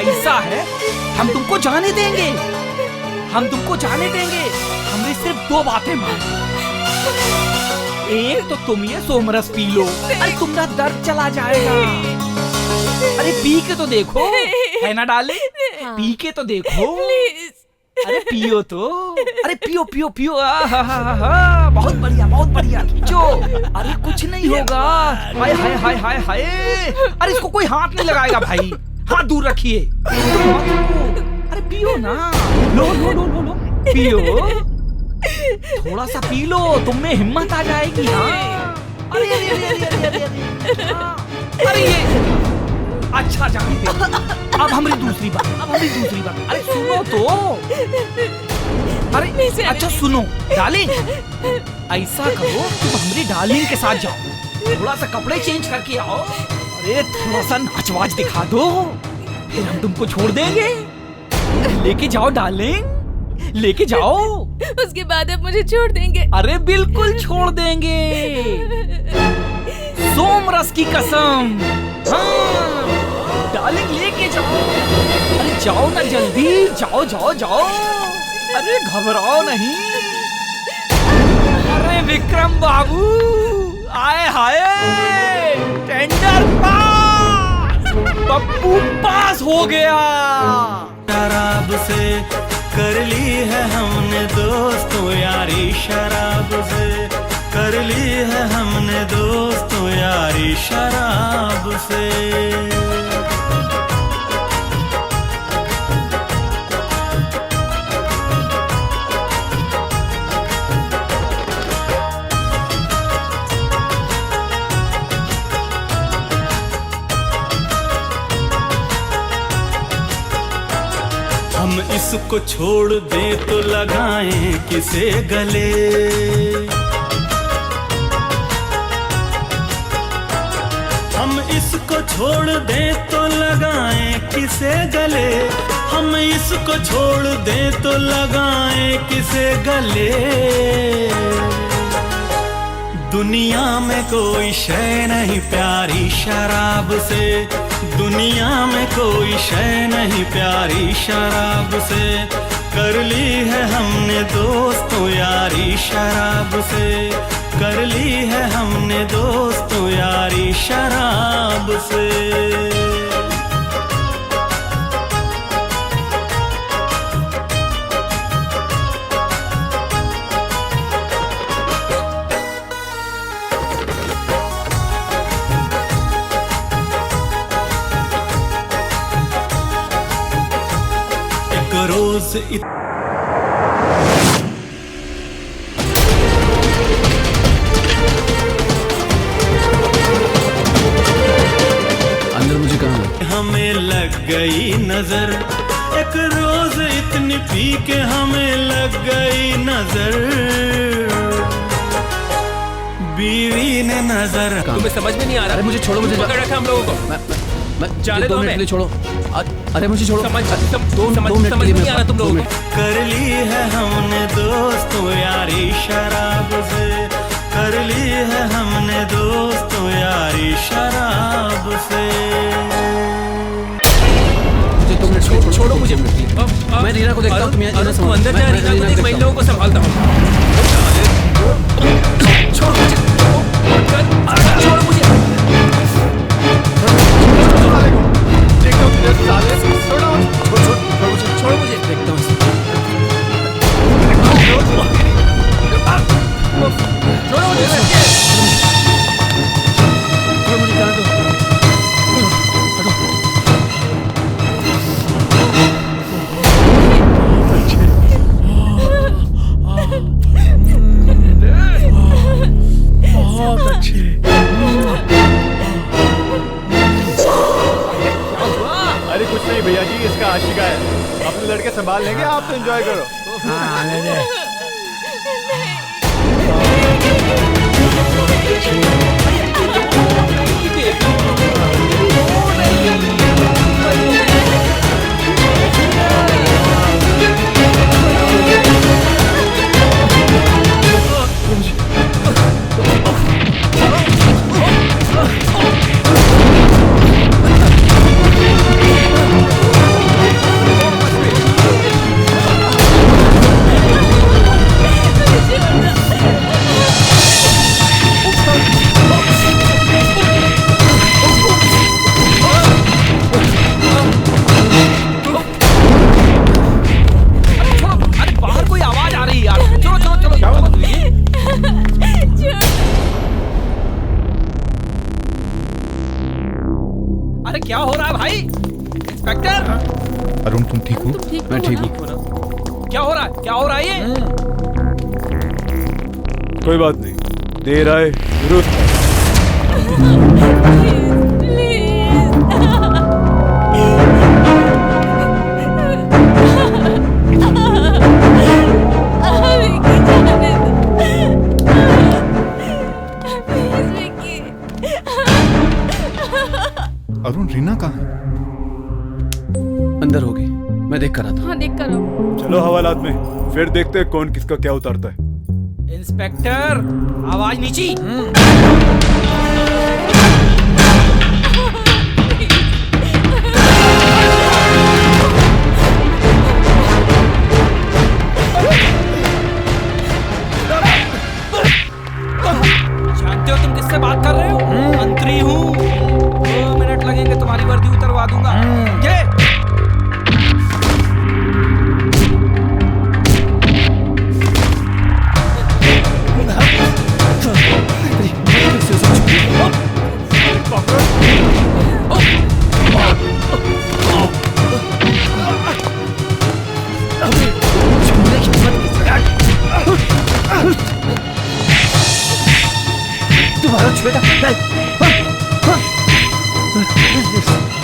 ऐसा है हम तुमको जाने देंगे, हम तुमको जाने देंगे। हमने सिर्फ दो बातें मांगी। एक तो तुम ये सोमरस पी लो, अरे तुम्हारा दर्द चला जाएगा। अरे पी के तो देखो, है ना डार्लिंग? पी के तो देखो। अरे पियो तो, अरे पियो पियो पियो। बहुत बढ़िया बहुत बढ़िया, खींचो। अरे कुछ नहीं होगा। हाय हाय हाय हाय हाय। अरे इसको कोई हाथ नहीं लगाएगा भाई, हाथ दूर रखिए। अरे पियो ना, लो लो लो लो लो, पियो। थोड़ा सा पी लो, तुम में हिम्मत आ जाएगी। हाँ। अरे अरे अरे अरे अरे अरे, अरे ये अच्छा जाने दे। अब हमारी दूसरी बात, अरे सुनो तो। अरे अच्छा सुनो डार्लिंग, ऐसा करो तुम हमारी डार्लिंग के साथ जाओ, थोड़ा सा कपड़े चेंज करके आओ, अरे थोड़ा सा नाचवाज दिखा दो, फिर हम तुमको छोड़ देंगे। लेके जाओ डार्लिंग, लेके जाओ। उसके बाद आप मुझे छोड़ देंगे? अरे बिल्कुल छोड़ देंगे, सोमरस की कसम। हाँ डार्लिंग लेके जाओ, अरे जाओ ना जल्दी, जाओ जाओ जाओ, अरे घबराओ नहीं। अरे विक्रम बाबू आए हाय, टेंडर पास, पप्पू पास हो गया। शराब से कर ली है हमने दोस्तों यारी, शराब से कर ली है हमने दोस्तों यारी, शराब से। हम इसको छोड़ दें तो लगाएं किसे गले, हम इसको छोड़ दें तो लगाएं किसे गले, हम इसको छोड़ दें तो लगाएं किसे गले। दुनिया में कोई शय नहीं प्यारी शराब से, दुनिया में कोई शय नहीं प्यारी शराब से। कर ली है हमने दोस्तों यारी शराब से, कर ली है हमने दोस्तों यारी शराब से। रोज अंदर मुझे कहाँ हमें लग गई नजर, एक रोज इतनी पी के हमें लग गई नजर, बीवी ने नजर। तुम्हें समझ में नहीं आ रहा? अरे मुझे छोड़ो, मुझे पकड़ रखा हम लोगों को। जाने दो, 2 मिनट के लिए छोड़ो। अरे मुझे छोड़ो, समझ नहीं आ रहा तुम लोगों को। कर ली है हमने दोस्तों यारी शराब से, कर ली है हमने दोस्तों यारी शराब से। मुझे 2 मिनट छोड़ो मुझे। मैं रीना को देखता हूँ, तुम यहाँ तू अंदर जा, रीना को देख, मैं इन लोगों को संभालता हूँ। छोड़ मुझे, छोड़ मुझे। छोड़ मुझे, देखता हूँ। छोड़ो मुझे, जाने दो। बहुत अच्छे। अरे कुछ नहीं भैया जी, इसका आशिका है, अपने लड़के संभाल लेंगे, आप तो एंजॉय करो। अरे क्या हो रहा है भाई? इंस्पेक्टर अरुण, तुम ठीक हो? मैं ठीक हूँ। क्या हो रहा है? क्या हो रहा है ये? कोई बात नहीं, देर आए दुरुस्त। अरुण, रीना कहाँ है? अंदर होगी, मैं देख कर आता। हाँ देख कर आओ। चलो हवालात में, फिर देखते हैं कौन किसका क्या उतारता है। इंस्पेक्टर, आवाज नीची। जानते हो तुम किससे बात कर रहे हो? मंत्री हूँ। 2 मिनट लगेंगे, तुम्हारी वर्दी उतरवा दूंगा। ये तुम्हारा छुएगा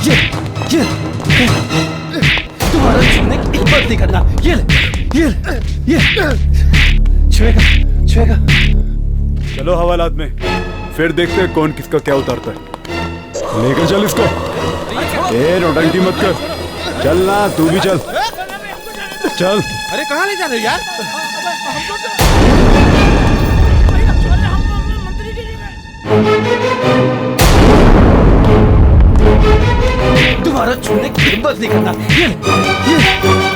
ये तुम्हारा छूने की हिम्मत नहीं करना। ये छुएगा। चलो हवालात में, फिर देखते हैं कौन किसका क्या उतारता है। लेकर चल इसको। ए नौटंकी मत कर, चल ना, तू भी चल। चल। अरे कहाँ ले जा रहे हो यार? तुम्हारा छूने की हिम्मत नहीं करना।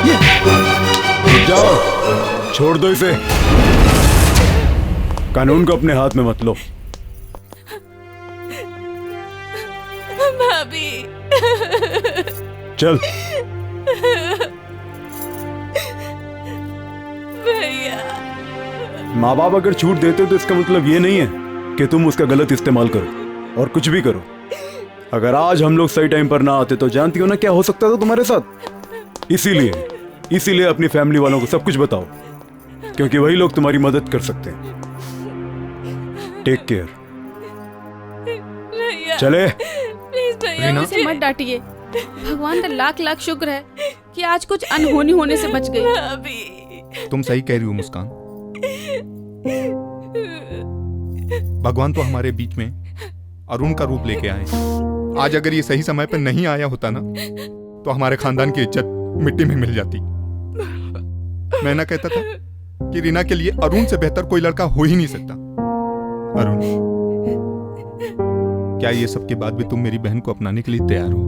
ये जाओ, छोड़ दो इसे। कानून को अपने हाथ में मत लो। भाभी। चल। भैया। माँ बाप अगर छूट देते तो इसका मतलब ये नहीं है कि तुम उसका गलत इस्तेमाल करो और कुछ भी करो। अगर आज हम लोग सही टाइम पर ना आते तो जानती हो ना क्या हो सकता था तुम्हारे साथ। इसीलिए अपनी फैमिली वालों को सब कुछ बताओ, क्योंकि वही लोग तुम्हारी मदद कर सकते हैं। Take care. चले। प्लीज भैया मुझे मत डांटिए। भगवान का लाख लाख शुक्र है कि आज कुछ अनहोनी होने से बच गई। तुम सही कह रही हो मुस्कान। भगवान तो हमारे बीच में अरुण का रूप लेके आए। आज अगर ये सही समय पर नहीं आया होता ना, तो हमारे खानदान की इज्जत मिट्टी में मिल जाती। मैं ना कहता था कि रीना के लिए अरुण से बेहतर कोई लड़का हो ही नहीं सकता। अरुण, क्या ये सब के बाद भी तुम मेरी बहन को अपनाने के लिए तैयार हो?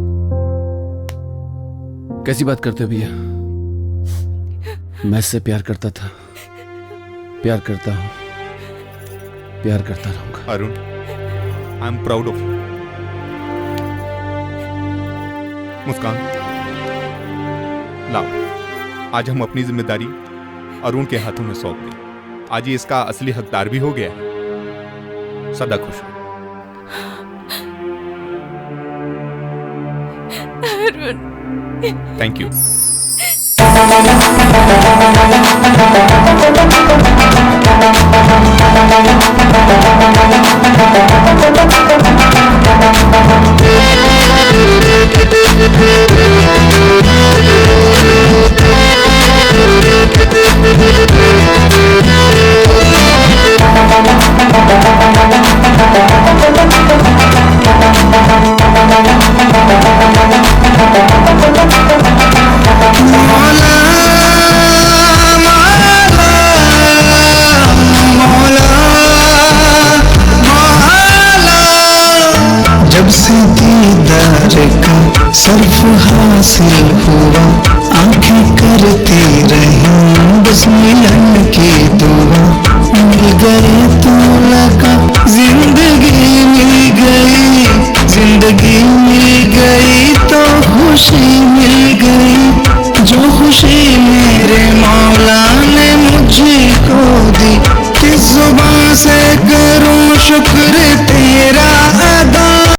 कैसी बात करते हो भैया? मैं इससे प्यार करता था, प्यार करता हूं, प्यार करता रहूंगा। Arun, I am proud of you. Muskan, लाओ, आज हम अपनी जिम्मेदारी अरुण के हाथों में सौंप दें। आज ये इसका असली हकदार भी हो गया है। सदा खुश हो। अरुण। Thank you. जब से दीदार का सर्फ हासिल हुआ, आंखें करती रही बस मिलन की दुआ। मिल गए तो लगा जिंदगी मिल गई, जिंदगी मिल गई तो खुशी मिल गई। जो खुशी मिल